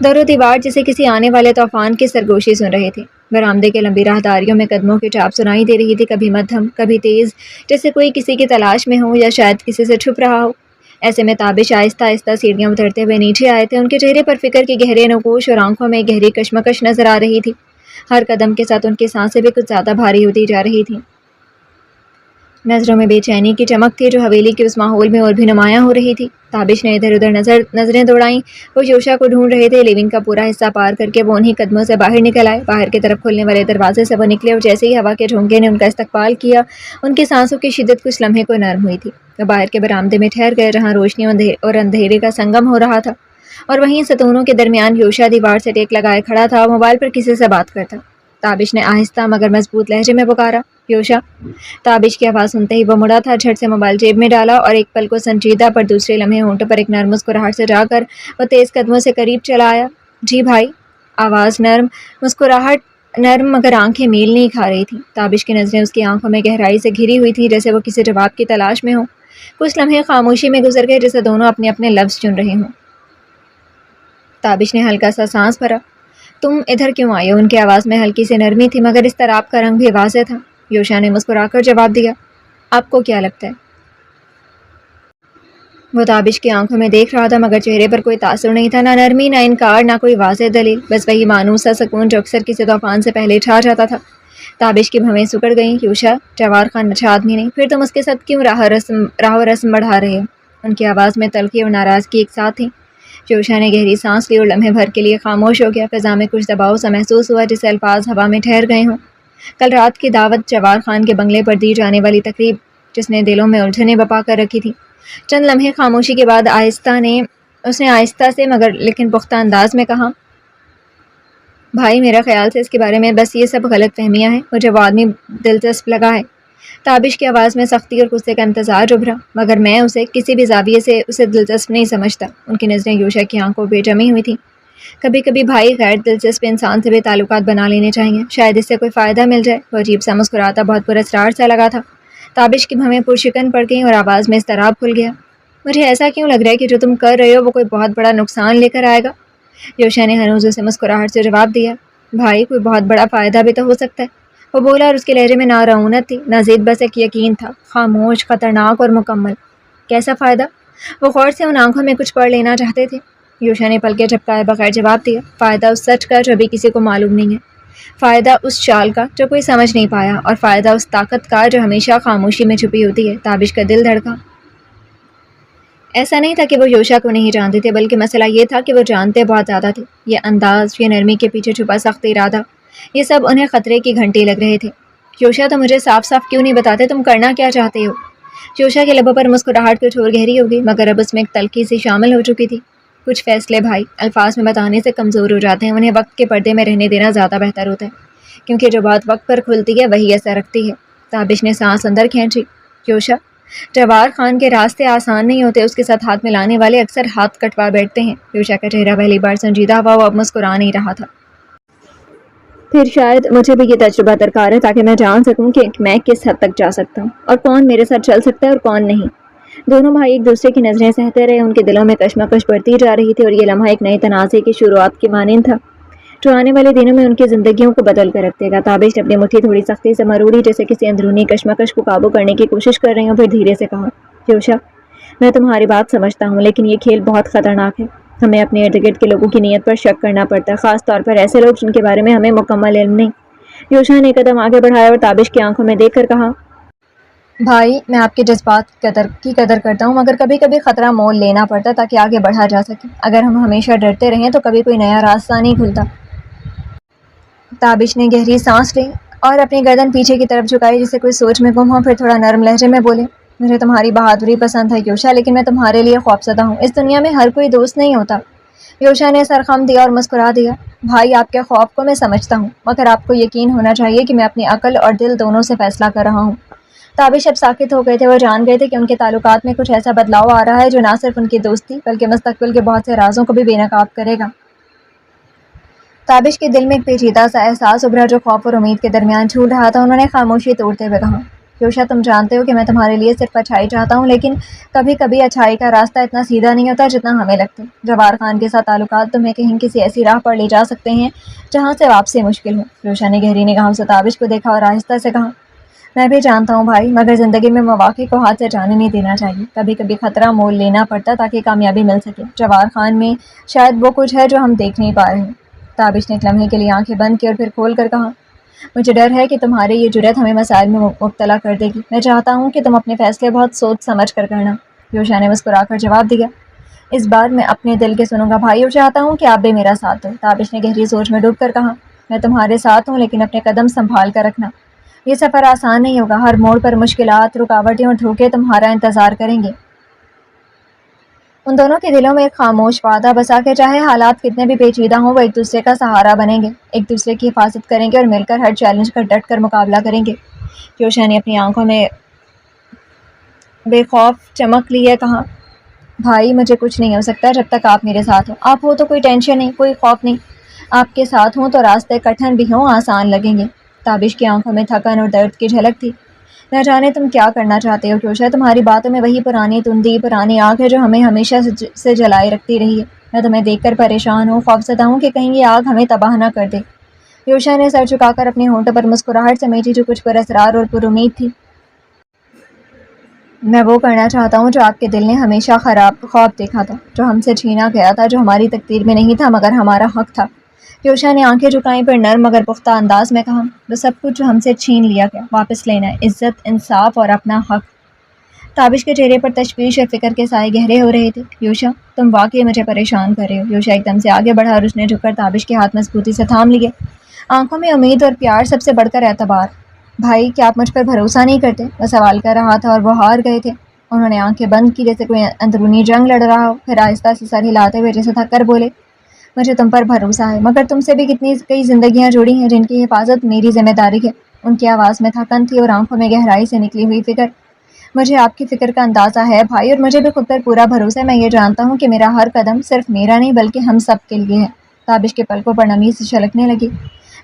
در و دیوار جسے کسی آنے والے طوفان کی سرگوشی سن رہے تھے۔ برآمدے کے لمبی راہداریوں میں قدموں کی چاپ سنائی دے رہی تھی، کبھی مدھم کبھی تیز، جیسے کوئی کسی کی تلاش میں ہو یا شاید کسی سے چھپ رہا ہو۔ ایسے میں تابش آہستہ آہستہ سیڑھیاں اترتے ہوئے نیچے آئے تھے، ان کے چہرے پر فکر کی گہرے نقوش اور آنکھوں میں گہری کشمکش نظر آ رہی تھی۔ ہر قدم کے ساتھ ان کی سانسیں بھی کچھ زیادہ بھاری ہوتی جا رہی تھیں، نظروں میں بے چینی کی چمک تھی جو حویلی کے اس ماحول میں اور بھی نمایاں ہو رہی تھی۔ تابش نے ادھر ادھر نظریں دوڑائیں، وہ یوشا کو ڈھونڈ رہے تھے۔ لیونگ کا پورا حصہ پار کر کے وہ انہی قدموں سے باہر نکل آئے، باہر کی طرف کھلنے والے دروازے سے وہ نکلے، اور جیسے ہی ہوا کے جھونکے نے ان کا استقبال کیا، ان کی سانسوں کی شدت کچھ لمحے کو نرم ہوئی تھی۔ وہ باہر کے برآمدے میں ٹھہر گئے جہاں روشنی اور اندھیرے کا سنگم ہو رہا تھا، اور وہیں ستونوں کے درمیان یوشا دیوار سے ٹیک لگائے کھڑا تھا، موبائل پر کسی سے بات کرتا۔ تابش نے آہستہ مگر مضبوط لہجے میں پکارا، یوشا۔ تابش کی آواز سنتے ہی وہ مڑا تھا، جھٹ سے موبائل جیب میں ڈالا، اور ایک پل کو سنجیدہ پر دوسرے لمحے ہونٹوں پر ایک نرم مسکراہٹ سے جا کر وہ تیز قدموں سے قریب چلا آیا۔ جی بھائی۔ آواز نرم، مسکراہٹ نرم مگر آنکھیں میل نہیں کھا رہی تھیں۔ تابش کی نظریں اس کی آنکھوں میں گہرائی سے گھری ہوئی تھیں، جیسے وہ کسی جواب کی تلاش میں ہوں۔ کچھ لمحے خاموشی میں گزر گئے، جیسے دونوں اپنے اپنے لفظ چن رہے ہوں۔ تابش نے ہلکا سا سانس بھرا۔ تم ادھر کیوں آئے ہو؟ ان کی آواز میں ہلکی سی نرمی تھی مگر اضطراب کا رنگ بھی واضح تھا۔ یوشا نے مسکرا کر جواب دیا، آپ کو کیا لگتا ہے؟ وہ تابش کی آنکھوں میں دیکھ رہا تھا مگر چہرے پر کوئی تاثر نہیں تھا، نہ نرمی، نہ انکار، نہ کوئی واضح دلیل، بس وہی مانوس سا سکون جو اکثر کسی طوفان سے پہلے چھا جاتا تھا۔ تابش کی بھویں سکڑ گئیں۔ یوشا، جوار خان اچھا آدمی نہیں، پھر تم اس کے ساتھ کیوں راہ و رسم بڑھا رہے ہو؟ ان کی آواز میں تلخی اور ناراضگی ایک ساتھ تھی۔ یوشا نے گہری سانس لی اور لمحے بھر کے لیے خاموش ہو گیا۔ فضا میں کچھ دباؤ سا محسوس ہوا، جیسے الفاظ ہوا میں ٹھہر گئے ہوں۔ کل رات کی دعوت، جوار خان کے بنگلے پر دی جانے والی تقریب، جس نے دلوں میں الجھنیں بپا کر رکھی تھی۔ چند لمحے خاموشی کے بعد اس نے آہستہ سے مگر لیکن پختہ انداز میں کہا، بھائی میرا خیال سے اس کے بارے میں بس یہ سب غلط فہمیاں ہیں، مجھے وہ آدمی دلچسپ لگا ہے۔ تابش کی آواز میں سختی اور غصے کا امتزاج ابھرا، مگر میں اسے کسی بھی زاویے سے اسے دلچسپ نہیں سمجھتا۔ ان کی نظریں یوشا کی آنکھوں پہ جمی ہوئی تھیں۔ کبھی کبھی بھائی غیر دلچسپ انسان سے بھی تعلقات بنا لینے چاہیے، شاید اس سے کوئی فائدہ مل جائے۔ وہ عجیب سا مسکراتا بہت پراسرار سا لگا تھا۔ تابش کی بھویں پرشکن پڑ گئیں اور آواز میں اضطراب کھل گیا۔ مجھے ایسا کیوں لگ رہا ہے کہ جو تم کر رہے ہو وہ کوئی بہت بڑا نقصان لے کر آئے گا؟ یوشا نے ہنوز اسے مسکراہٹ سے جواب دیا، بھائی کوئی بہت بڑا فائدہ بھی تو ہو سکتا ہے۔ وہ بولا اور اس کے لہجے میں نہ رعونت تھی نہ ضد، بس ایک یقین تھا، خاموش، خطرناک اور مکمل۔ کیسا فائدہ؟ وہ غور سے ان آنکھوں میں کچھ پڑھ لینا چاہتے تھے۔ یوشا نے پلکیں جھپکائے بغیر جواب دیا، فائدہ اس سچ کا جو ابھی کسی کو معلوم نہیں ہے، فائدہ اس چال کا جو کوئی سمجھ نہیں پایا، اور فائدہ اس طاقت کا جو ہمیشہ خاموشی میں چھپی ہوتی ہے۔ تابش کا دل دھڑکا۔ ایسا نہیں تھا کہ وہ یوشا کو نہیں جانتے تھے، بلکہ مسئلہ یہ تھا کہ وہ جانتے بہت زیادہ تھے۔ یہ انداز، یہ نرمی کے پیچھے چھپا سخت ارادہ، یہ سب انہیں خطرے کی گھنٹی لگ رہے تھے۔ یوشا، تو مجھے صاف صاف کیوں نہیں بتاتے تم کرنا کیا چاہتے ہو؟ یوشا کے لبوں پر مسکراہٹ کچھ اور گہری ہو گئی مگر اب اس میں ایک تلخی سی شامل ہو چکی تھی۔ کچھ فیصلے بھائی الفاظ میں بتانے سے کمزور ہو جاتے ہیں، انہیں وقت کے پردے میں رہنے دینا زیادہ بہتر ہوتا ہے، کیونکہ جو بات وقت پر کھلتی ہے وہی اثر رکھتی ہے۔ تابش نے سانس اندر کھینچی۔ یوشا، جوار خان کے راستے آسان نہیں ہوتے، اس کے ساتھ ہاتھ ملانے والے اکثر ہاتھ کٹوا بیٹھتے ہیں۔ یوشا کا چہرہ پہلی بار سنجیدہ ہوا، وہ اب مسکرا نہیں رہا تھا۔ پھر شاید مجھے بھی یہ تجربہ درکار ہے تاکہ میں جان سکوں کہ میں کس حد تک جا سکتا ہوں اور کون میرے ساتھ چل سکتا ہے اور کون نہیں۔ دونوں بھائی ایک دوسرے کی نظریں سہتے رہے، ان کے دلوں میں کشمکش بڑھتی جا رہی تھی اور یہ لمحہ ایک نئے تنازع کی شروعات کی مانند تھا جو آنے والے دنوں میں ان کی زندگیوں کو بدل کر رکھ دے گا۔ تابش نے اپنی مٹھی تھوڑی سختی سے مروڑی، جیسے کسی اندرونی کشمکش کو قابو کرنے کی کوشش کر رہی ہوں، پھر دھیرے سے کہا، یوشا میں تمہاری بات سمجھتا ہوں لیکن یہ کھیل بہت خطرناک ہے۔ ہمیں اپنے ارد گرد کے لوگوں کی نیت پر شک کرنا پڑتا ہے، خاص طور پر ایسے لوگ جن کے بارے میں ہمیں مکمل علم نہیں۔ یوشا نے قدم آگے بڑھایا اور تابش کی آنکھوں میں دیکھ کر کہا، بھائی میں آپ کے جذبات کی قدر کرتا ہوں مگر کبھی کبھی خطرہ مول لینا پڑتا تاکہ آگے بڑھا جا سکے۔ اگر ہم ہمیشہ ڈرتے رہیں تو کبھی کوئی نیا راستہ نہیں کھلتا۔ تابش نے گہری سانس لی اور اپنی گردن پیچھے کی طرف جھکائی، جسے کوئی سوچ میں گم ہو، پھر تھوڑا نرم لہجے میں بولے، مجھے تمہاری بہادری پسند ہے یوشا، لیکن میں تمہارے لیے خوفزدہ ہوں۔ اس دنیا میں ہر کوئی دوست نہیں ہوتا۔ یوشا نے سر خم دیا اور مسکرا دیا، بھائی آپ کے خوف کو میں سمجھتا ہوں مگر آپ کو یقین ہونا چاہیے کہ میں اپنی عقل اور دل دونوں سے فیصلہ کر رہا ہوں۔ تابش اب ساکت ہو گئے تھے، وہ جان گئے تھے کہ ان کے تعلقات میں کچھ ایسا بدلاؤ آ رہا ہے جو نہ صرف ان کی دوستی بلکہ مستقبل کے بہت سے رازوں کو بھی بے نقاب کرے گا۔ تابش کے دل میں ایک پیچیدہ سا احساس ابھرا جو خوف اور امید کے درمیان جھول رہا تھا۔ انہوں نے خاموشی توڑتے ہوئے کہا، یوشا تم جانتے ہو کہ میں تمہارے لیے صرف اچھائی چاہتا ہوں، لیکن کبھی کبھی اچھائی کا راستہ اتنا سیدھا نہیں ہوتا جتنا ہمیں لگتا ہے۔ جوار خان کے ساتھ تعلقات تمہیں کہیں کسی ایسی راہ پر لے جا سکتے ہیں جہاں سے واپسی مشکل ہو۔ یوشا نے گہری نگاہوں سے تابش کو دیکھا اور آہستہ سے کہا، میں بھی جانتا ہوں بھائی، مگر زندگی میں مواقع کو ہاتھ سے جانے نہیں دینا چاہیے۔ کبھی کبھی خطرہ مول لینا پڑتا تاکہ کامیابی مل سکے۔ جوار خان میں شاید وہ کچھ ہے جو ہم دیکھ نہیں پا رہے ہیں۔ تابش نے ایک لمحے کے لیے آنکھیں بند کی اور پھر کھول کر کہا، مجھے ڈر ہے کہ تمہاری یہ جرأت ہمیں مسائل میں مبتلا کر دے گی۔ میں چاہتا ہوں کہ تم اپنے فیصلے بہت سوچ سمجھ کر کرنا۔ یوشا نے مسکرا کر جواب دیا، اس بار میں اپنے دل کے سنوں گا بھائی، اور چاہتا ہوں کہ آپ بھی میرا ساتھ دو۔ تابش نے گہری سوچ میں ڈوب کر کہا، میں تمہارے ساتھ ہوں لیکن اپنے قدم سنبھال کر رکھنا، یہ سفر آسان نہیں ہوگا، ہر موڑ پر مشکلات، رکاوٹیں اور دھوکے تمہارا انتظار کریں گے۔ ان دونوں کے دلوں میں ایک خاموش وعدہ بسا کہ چاہے حالات کتنے بھی پیچیدہ ہوں وہ ایک دوسرے کا سہارا بنیں گے، ایک دوسرے کی حفاظت کریں گے اور مل کر ہر چیلنج کا ڈٹ کر مقابلہ کریں گے۔ یوشا نے اپنی آنکھوں میں بے خوف چمک لیے کہا، بھائی مجھے کچھ نہیں ہو سکتا جب تک آپ میرے ساتھ ہو۔ آپ ہو تو کوئی ٹینشن نہیں، کوئی خوف نہیں۔ آپ کے ساتھ ہوں تو راستے کٹھن بھی ہوں آسان لگیں گے۔ تابش کی آنکھوں میں تھکن اور درد کی جھلک تھی۔ نہ جانے تم کیا کرنا چاہتے ہو جوشا، تمہاری باتوں میں وہی پرانی تندی، پرانی آگ ہے جو ہمیں ہمیشہ سے جلائے رکھتی رہی ہے۔ میں تمہیں دیکھ کر پریشان ہوں، خوفزدہ ہوں کہ کہیں یہ آگ ہمیں تباہ نہ کر دے۔ یوشا نے سر جھکا کر اپنے ہونٹوں پر مسکراہٹ سمیٹی جو کچھ پراسرار اور پر امید تھی۔ میں وہ کرنا چاہتا ہوں جو آپ کے دل نے ہمیشہ خواب دیکھا تھا، جو ہم سے چھینا گیا تھا، جو ہماری تقدیر میں نہیں تھا مگر ہمارا حق تھا۔ یوشا نے آنکھیں جھکائیں پر نرم مگر پختہ انداز میں کہا، وہ سب کچھ جو ہم سے چھین لیا گیا واپس لینا ہے، عزت، انصاف اور اپنا حق۔ تابش کے چہرے پر تشویش اور فکر کے سائے گہرے ہو رہے تھے۔ یوشا، تم واقعی مجھے پریشان کر رہے ہو۔ یوشا ایک دم سے آگے بڑھا اور اس نے جھک کر تابش کے ہاتھ مضبوطی سے تھام لیے، آنکھوں میں امید اور پیار، سب سے بڑھ کر اعتبار۔ بھائی، کیا آپ مجھ پر بھروسہ نہیں کرتے؟ وہ سوال کر رہا تھا اور وہ ہار گئے تھے۔ انہوں نے آنکھیں بند کی جیسے کوئی اندرونی جنگ لڑ رہا ہو، پھر آہستہ سے سر ہلاتے ہوئے جیسے تھک کر بولے، مجھے تم پر بھروسہ ہے، مگر تم سے بھی کئی زندگیاں جڑی ہیں جن کی حفاظت میری ذمہ داری ہے۔ ان کی آواز میں تھکن تھی اور آنکھوں میں گہرائی سے نکلی ہوئی فکر۔ مجھے آپ کی فکر کا اندازہ ہے بھائی، اور مجھے بھی خود پر پورا بھروسہ ہے۔ میں یہ جانتا ہوں کہ میرا ہر قدم صرف میرا نہیں بلکہ ہم سب کے لیے ہے۔ تابش کے پلکوں پر نمی سے چھلکنے لگی۔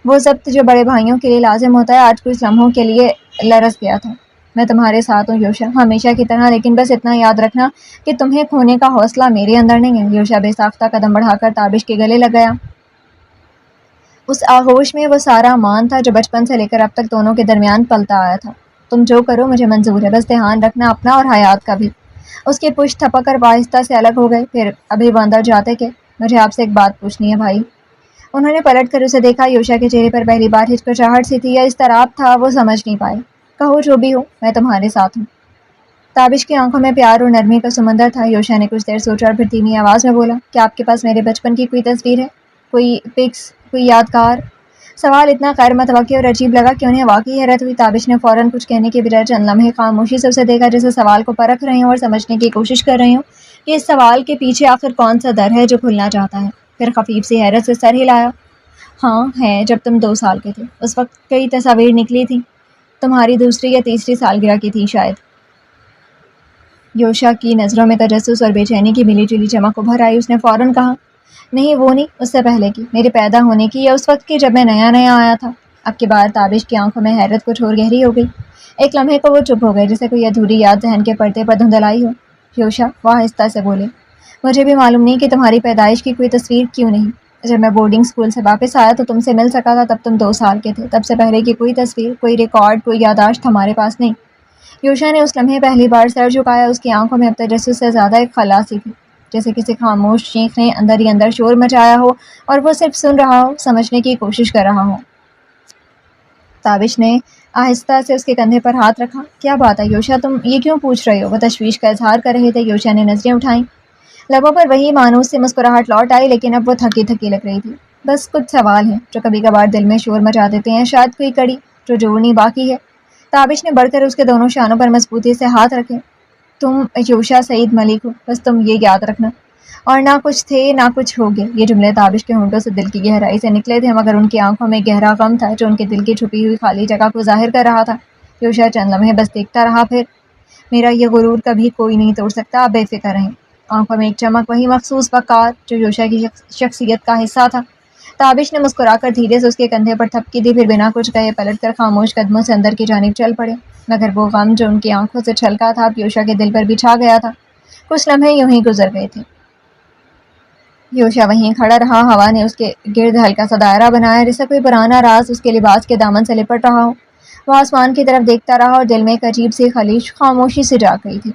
وہ ضبط جو بڑے بھائیوں کے لیے لازم ہوتا ہے آج کچھ لمحوں کے لیے لرز گیا تھا۔ میں تمہارے ساتھ ہوں یوشا، ہمیشہ کی طرح، لیکن بس اتنا یاد رکھنا کہ تمہیں کھونے کا حوصلہ میرے اندر نہیں ہے۔ یوشا بے ساختہ قدم بڑھا کر تابش کے گلے لگ گیا۔ اس آغوش میں وہ سارا امان تھا جو بچپن سے لے کر اب تک دونوں کے درمیان پلتا آیا تھا۔ تم جو کرو مجھے منظور ہے، بس دھیان رکھنا اپنا اور حیات کا بھی۔ اس کی پشت تھپک کر آہستہ سے الگ ہو گئے، پھر ابھی وہ اندر جاتے کہ مجھے آپ سے ایک بات پوچھنی ہے بھائی۔ انہوں نے پلٹ کر اسے دیکھا۔ یوشا کے چہرے پر پہلی بار ہچکچاہٹ سی تھی یا اضطراب تھا، وہ سمجھ نہیں پائے۔ کہو جو بھی ہو، میں تمہارے ساتھ ہوں۔ تابش کی آنکھوں میں پیار اور نرمی کا سمندر تھا۔ یوشا نے کچھ دیر سوچا اور پھر دھیمی آواز میں بولا، کیا آپ کے پاس میرے بچپن کی کوئی تصویر ہے؟ کوئی پکس، کوئی یادگار؟ سوال اتنا غیر متوقع اور عجیب لگا کہ انہیں واقعی حیرت ہوئی۔ تابش نے فوراً کچھ کہنے کے بجائے چند لمحے خاموشی سے اسے دیکھا، جیسے سوال کو پرکھ رہے ہوں اور سمجھنے کی کوشش کر رہے ہوں کہ اس سوال کے پیچھے آخر کون سا در ہے جو کھلنا چاہتا ہے۔ پھر خفیف سی حیرت سے سر ہلایا۔ ہاں ہے، جب تم 2 سال کے تھے اس وقت کئی تصاویر نکلی تھیں، تمہاری دوسری یا تیسری سالگرہ کی تھی شاید۔ یوشا کی نظروں میں تجسس اور بے چینی کی ملی جلی چمک ابھر آئی۔ اس نے فوراً کہا، نہیں وہ نہیں، اس سے پہلے کی، میرے پیدا ہونے کی یا اس وقت کی جب میں نیا نیا آیا تھا۔ اب کی بار تابش کی آنکھوں میں حیرت کچھ اور گہری ہو گئی۔ ایک لمحے کو وہ چپ ہو گئے، جیسے کوئی ادھوری یاد ذہن کے پردے پر دھندلائی ہو۔ یوشا، وہ آہستہ سے بولے، مجھے بھی معلوم نہیں کہ تمہاری پیدائش کی کوئی تصویر کیوں نہیں۔ جب میں بورڈنگ اسکول سے واپس آیا تو تم سے مل سکا تھا، تب تم 2 سال کے تھے۔ تب سے پہلے کی کوئی تصویر، کوئی ریکارڈ، کوئی یادداشت ہمارے پاس نہیں۔ یوشا نے اس لمحے پہلی بار سر جھکایا۔ اس کی آنکھوں میں اب تجسس سے زیادہ ایک خلا سی تھی، جیسے کسی خاموش چیخ نے اندر ہی اندر شور مچایا ہو اور وہ صرف سن رہا ہو، سمجھنے کی کوشش کر رہا ہو۔ تابش نے آہستہ سے اس کے کندھے پر ہاتھ رکھا۔ کیا بات ہے یوشا، تم یہ کیوں پوچھ رہے ہو؟ وہ تشویش کا اظہار کر رہے تھے۔ یوشا نے نظریں اٹھائیں، لبوں پر وہی مانوس سی مسکراہٹ لوٹ آئی، لیکن اب وہ تھکی تھکی لگ رہی تھی۔ بس کچھ سوال ہیں جو کبھی کبھار دل میں شور مچا دیتے ہیں، شاید کوئی کڑی جو جوڑنی باقی ہے۔ تابش نے بڑھ کر اس کے دونوں شانوں پر مضبوطی سے ہاتھ رکھے۔ تم یوشا سعید ملک ہو، بس تم یہ یاد رکھنا، اور نہ کچھ تھے نہ کچھ ہوگے۔ یہ جملے تابش کے ہونٹوں سے دل کی گہرائی سے نکلے تھے، مگر ان کی آنکھوں میں گہرا غم تھا جو ان کے دل کی چھپی ہوئی خالی جگہ کو ظاہر کر رہا تھا۔ یوشا چند لمحے بس دیکھتا رہا، پھر، میرا یہ غرور کبھی کوئی نہیں توڑ سکتا، آپ بے فکر رہیں۔ آنکھوں میں ایک چمک، وہی مخصوص وقار جو یوشا کی شخصیت کا حصہ تھا۔ تابش نے مسکرا کر دھیرے سے اس کے کندھے پر تھپکی دی، پھر بنا کچھ کہے پلٹ کر خاموش قدموں سے اندر کی جانب چل پڑے، مگر وہ غم جو ان کی آنکھوں سے چھلکا تھا اب یوشا کے دل پر بھی چھا گیا تھا۔ کچھ لمحے یوں ہی گزر گئے تھے۔ یوشا وہیں کھڑا رہا، ہوا نے اس کے گرد ہلکا سا دائرہ بنایا، جیسے کوئی پرانا راز اس کے لباس کے دامن سے لپٹ رہا ہو۔ وہ آسمان کی طرف دیکھتا رہا اور دل میں ایک عجیب سی خلیج خاموشی سے جاگ گئی تھی۔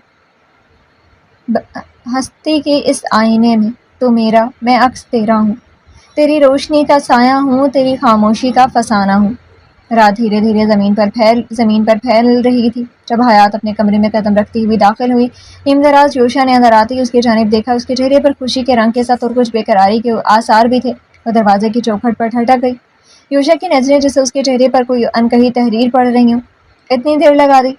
ہستی کے اس آئینے میں تو میرا، میں عکس تیرا ہوں، تیری روشنی کا سایہ ہوں، تیری خاموشی کا فسانہ ہوں۔ رات دھیرے دھیرے زمین پر پھیل رہی تھی۔ جب حیات اپنے کمرے میں قدم رکھتی ہوئی داخل ہوئی، نیم دراز یوشا نے اندر آتے ہی اس کی جانب دیکھا۔ اس کے چہرے پر خوشی کے رنگ کے ساتھ اور کچھ بے قراری کے آثار بھی تھے۔ وہ دروازے کی چوکھٹ پر ٹھٹک گئی۔ یوشا کی نظریں جیسے اس کے چہرے پر کوئی انکہی تحریر پڑھ رہی ہوں۔ اتنی دیر لگا دی؟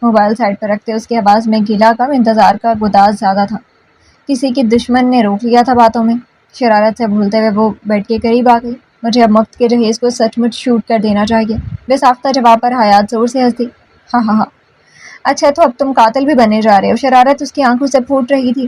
موبائل سائڈ پر رکھتے اس کی آواز میں گلا کم، انتظار کا گداز زیادہ تھا۔ کسی کی دشمن نے روک لیا تھا باتوں میں۔ شرارت سے بھولتے ہوئے وہ بیڈ کے قریب آ گئی۔ مجھے اب مفت کے جہیز کو سچ مچ شوٹ کر دینا چاہیے۔ بے ساختہ جواب پر حیات زور سے ہنس دی۔ ہاں ہاں ہاں، اچھا تو اب تم قاتل بھی بننے جا رہے ہو؟ شرارت اس کی آنکھوں سے پھوٹ رہی تھی۔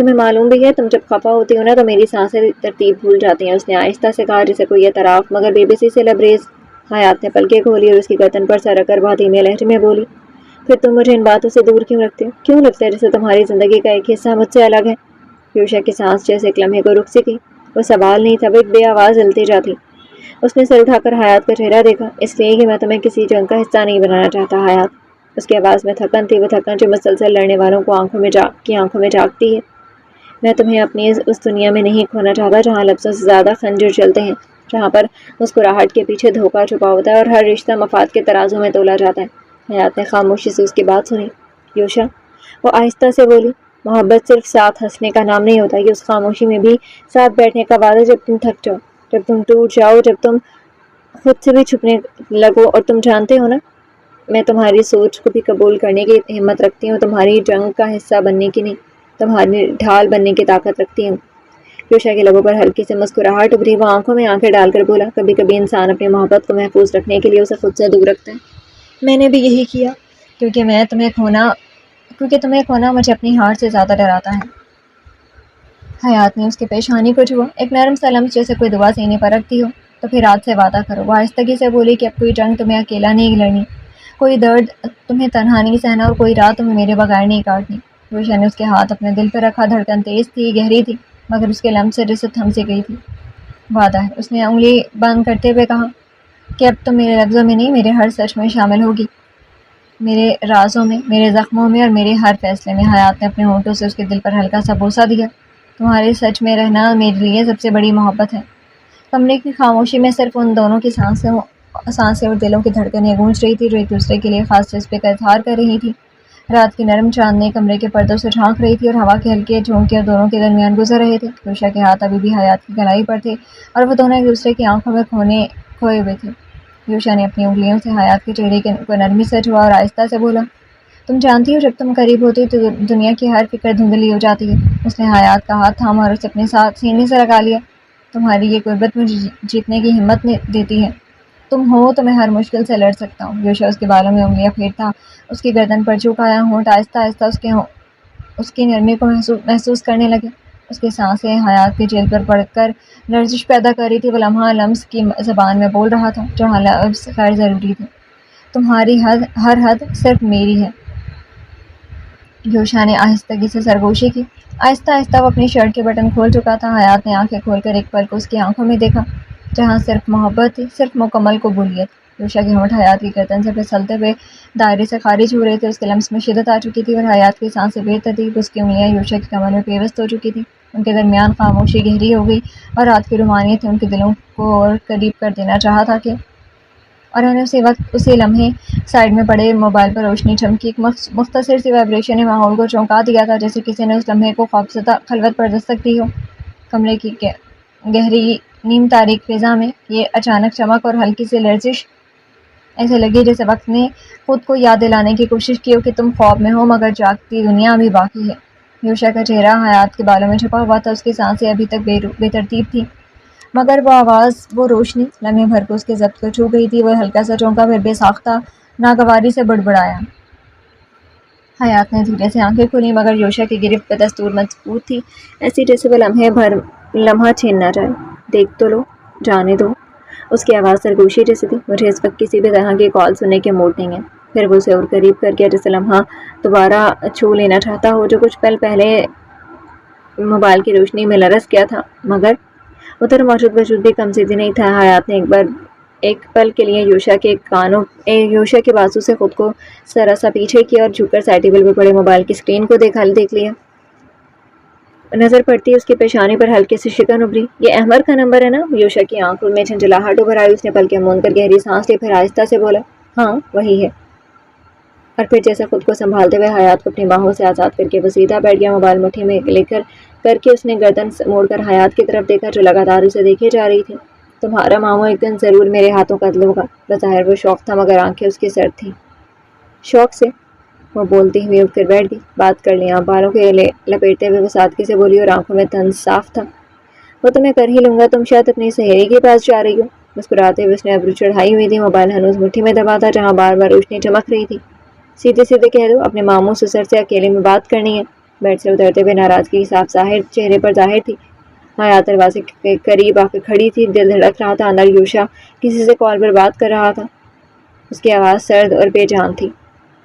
تمہیں معلوم بھی ہے تم جب خفا ہوتی ہو نا تو میری سانسیں ترتیب بھول جاتی ہیں، اس نے آہستہ سے کہا جیسے کوئی اعتراف مگر بے بسی سے لبریز۔ حیات نے پلکیں کھولی اور اس کی گردن پر سر رکھ کر بہت دھیمے لہجے میں بولی، پھر تم مجھے ان باتوں سے دور کیوں رکھتے ہو؟ کیوں لگتا ہے جیسے تمہاری زندگی کا ایک حصہ مجھ سے الگ ہے؟ یوشا کی سانس جیسے ایک لمحے کو رک سی تھی۔ وہ سوال نہیں تھا، وہ ایک بے آواز التجا تھی۔ اس نے سر اٹھا کر حیات کا چہرہ دیکھا، اس لیے کہ میں تمہیں کسی جنگ کا حصہ نہیں بنانا چاہتا حیات۔ اس کی آواز میں تھکن تھی، وہ تھکن جو مسلسل لڑنے والوں کو آنکھوں میں جاگتی ہے۔ میں تمہیں اپنی اس دنیا میں نہیں کھونا چاہتا جہاں لفظوں سے زیادہ خنجر چلتے ہیں، جہاں پر مسکراہٹ کے پیچھے دھوکہ چھپا ہوتا ہے اور ہر رشتہ مفاد کے ترازو میں تولا جاتا ہے۔ حیات نے خاموشی سے اس کی بات سنی۔ یوشا، وہ آہستہ سے بولی، محبت صرف ساتھ ہنسنے کا نام نہیں ہوتا، یہ اس خاموشی میں بھی ساتھ بیٹھنے کا وعدہ جب تم تھک جاؤ، جب تم ٹوٹ جاؤ، جب تم خود سے بھی چھپنے لگو۔ اور تم جانتے ہو نا، میں تمہاری سوچ کو بھی قبول کرنے کی ہمت رکھتی ہوں، تمہاری جنگ کا حصہ بننے کی نہیں، تمہاری ڈھال بننے کی طاقت رکھتی ہوں۔ یوشا کے لبوں پر ہلکی سے مسکراہٹ ابھری، وہ آنکھوں میں آنکھیں ڈال کر بولا، کبھی کبھی انسان اپنی محبت کو محفوظ رکھنے کے لیے اسے خود سے دور رکھتا ہے۔ میں نے بھی یہی کیا، کیونکہ تمہیں کھونا مجھے اپنی ہار سے زیادہ ڈراتا ہے۔ حیات نے اس کے پیشانی کو چھوا، ایک نرم سا لمس جیسے کوئی دعا سینے پر رکھتی ہو۔ تو پھر آج سے وعدہ کرو۔ وہ آہستگی سے بولی کہ اب کوئی جنگ تمہیں اکیلا نہیں لڑنی، کوئی درد تمہیں تنہا نہیں سہنا اور کوئی رات تمہیں میرے بغیر نہیں کاٹنی۔ یوشا نے اس کے ہاتھ اپنے دل پہ رکھا، دھڑکن تیز تھی، گہری تھی، مگر اس کے لمس سے جیسے تھم سی گئی تھی۔ وعدہ ہے، اس نے انگلی بند کرتے ہوئے کہا، کہ اب تم میرے لفظوں میں نہیں، میرے ہر سچ میں شامل ہوگی، میرے رازوں میں، میرے زخموں میں اور میرے ہر فیصلے میں۔ حیات نے اپنے ہونٹوں سے اس کے دل پر ہلکا سا بوسہ دیا۔ تمہارے سچ میں رہنا میرے لیے سب سے بڑی محبت ہے۔ کمرے کی خاموشی میں صرف ان دونوں کی سانسیں اور دلوں کی دھڑکنیں گونج رہی تھی، جو ایک دوسرے کے لیے خاص جذبے کا اظہار کر رہی تھی۔ رات کی نرم چاندنی کمرے کے پردوں سے جھانک رہی تھی اور ہوا کے ہلکے جھونکے اور دونوں کے درمیان گزر رہے تھے۔ یوشا کے ہاتھ ابھی بھی حیات کی کلائی پر تھے اور وہ دونوں ایک دوسرے کی آنکھوں میں کھوئے ہوئے تھے۔ یوشا نے اپنی انگلیوں سے حیات کے چہرے کو نرمی سے چھوا اور آہستہ سے بولا، تم جانتی ہو جب تم قریب ہوتی تو دنیا کی ہر فکر دھندلی ہو جاتی ہے۔ اس نے حیات کا ہاتھ تھاما اور اسے اپنے ساتھ سینے سے لگا لیا۔ تمہاری یہ قربت مجھے جیتنے کی ہمت دیتی ہے، تم ہو تو میں ہر مشکل سے لڑ سکتا ہوں۔ یوشا اس کے بالوں میں انگلیاں پھیرتا اس کی گردن پر جھکایا، ہونٹ آہستہ آہستہ اس کی نرمی کو محسوس کرنے لگے۔ اس کی سانسیں حیات کے جلد پر پڑ کر لرزش پیدا کر رہی تھی۔ وہ لمحہ لمس کی زبان میں بول رہا تھا جہاں لفظ غیر ضروری تھے، تمہاری ہر حد صرف میری ہے۔ یوشا نے آہستگی سے سرگوشی کی۔ آہستہ آہستہ وہ اپنی شرٹ کے بٹن کھول چکا تھا۔ حیات نے آنکھیں کھول کر ایک پل کو اس کی آنکھوں میں دیکھا جہاں صرف محبت تھی، صرف مکمل قبولیت۔ یوشا کے ہونٹ حیات کی گردن سے پھسلتے ہوئے دائرے سے خارج ہو رہے تھے، اس کے لمس میں شدت آ چکی تھی اور حیات کی سانسیں بے ترتیب اس کی انگلیاں یوشا کی کمر میں پیوست ہو چکی تھی۔ ان کے درمیان خاموشی گہری ہو گئی اور رات کی روحانیت نے ان کے دلوں کو اور قریب کر دینا چاہا تھا کہ اور انہیں اسی لمحے سائڈ میں پڑے موبائل پر روشنی چمکی۔ ایک مختصر سی وائبریشن نے ماحول کو چونکا دیا تھا، جیسے کسی نے اس لمحے کو خوفزدہ خلوت پر دستک دی ہو۔ کمرے کی گہری نیم تاریک فضا میں یہ اچانک چمک اور ہلکی سی لرزش ایسے لگی جیسے وقت نے خود کو یاد دلانے کی کوشش کی ہو کہ تم خواب میں ہو مگر جاگتی دنیا ابھی باقی ہے۔ یوشا کا چہرہ حیات کے بالوں میں چھپا ہوا تھا، اس کی سانسیں ابھی تک بے ترتیب تھیں، مگر وہ آواز، وہ روشنی لمحے بھر کو اس کے ضبط کو چھو گئی تھی۔ وہ ہلکا سا چونکا، پھر بے ساختہ ناگواری سے بڑبڑایا۔ حیات نے دھیرے سے آنکھیں کھولی مگر یوشا کی گرفت بدستور مضبوط تھی، ایسی جیسے وہ لمحہ چھین نہ جائے۔ دیکھ تو لو، جانے دو۔ اس کی آواز سرگوشی جیسی تھی۔ مجھے اس وقت کسی بھی طرح کی کال سننے کے موڈ نہیں ہے۔ پھر وہ اسے اور قریب کر گیا، جیسے لمحہ دوبارہ چھو لینا چاہتا ہو جو کچھ پل پہلے موبائل کی روشنی میں لرز گیا تھا، مگر ادھر موجود وجود بھی کمزیدی نہیں تھا۔ حیات نے ایک پل کے لیے یوشا کے بازو سے خود کو ذرا سا پیچھے کیا اور جھک کر سائڈ ٹیبل پر پڑے موبائل کی اسکرین کو دیکھ لیا۔ نظر پڑتی اس کی پیشانی پر ہلکی سی شکن ابھری۔ یہ احمد کا نمبر ہے نا؟ یوشا کی آنکھوں میں جھنجھلاہٹ ابھر آئی۔ اس نے پلکیں موند کر گہری سانس لی، پھر آہستہ سے بولا، ہاں وہی ہے۔ اور پھر جیسے خود کو سنبھالتے ہوئے حیات کو اپنی باہوں سے آزاد کر کے وہ سیدھا بیٹھ گیا۔ موبائل مٹھی میں لے کر کے اس نے گردن موڑ کر حیات کی طرف دیکھا جو لگاتار اسے دیکھے جا رہی تھی۔ تمہارا ماموں ایک دن ضرور میرے ہاتھوں قتل ہوگا۔ بظاہر وہ شوق تھا مگر آنکھیں اس کی سرد تھیں۔ شوق سے وہ بولتی ہوئی اٹھ کر بیٹھ گئی۔ بات کر لیا، بالوں کے لپیٹتے ہوئے وہ سادگی سے بولی اور آنکھوں میں طنز صاف تھا۔ وہ تو میں کر ہی لوں گا، تم شاید اپنی سہیلی کے پاس جا رہی ہو۔ مسکراتے ہوئے اس نے ابرو چڑھائی ہوئی تھی، موبائل ہنوز مٹھی میں دبا تھا جہاں بار بار روشنی چمک رہی تھی۔ سیدھے سیدھے کہہ دو، اپنے ماموں سسر سے اکیلے میں بات کرنی ہے۔ بیڈ سے اترتے ہوئے ناراضگی کی صاف ظاہر چہرے پر ظاہر تھی۔ حیات دروازے کے قریب آ کر کھڑی تھی، دل دھڑک رہا تھا، اندر یوشا کسی سے کال پر بات کر رہا تھا۔ اس کی آواز سرد اور بے جان تھی۔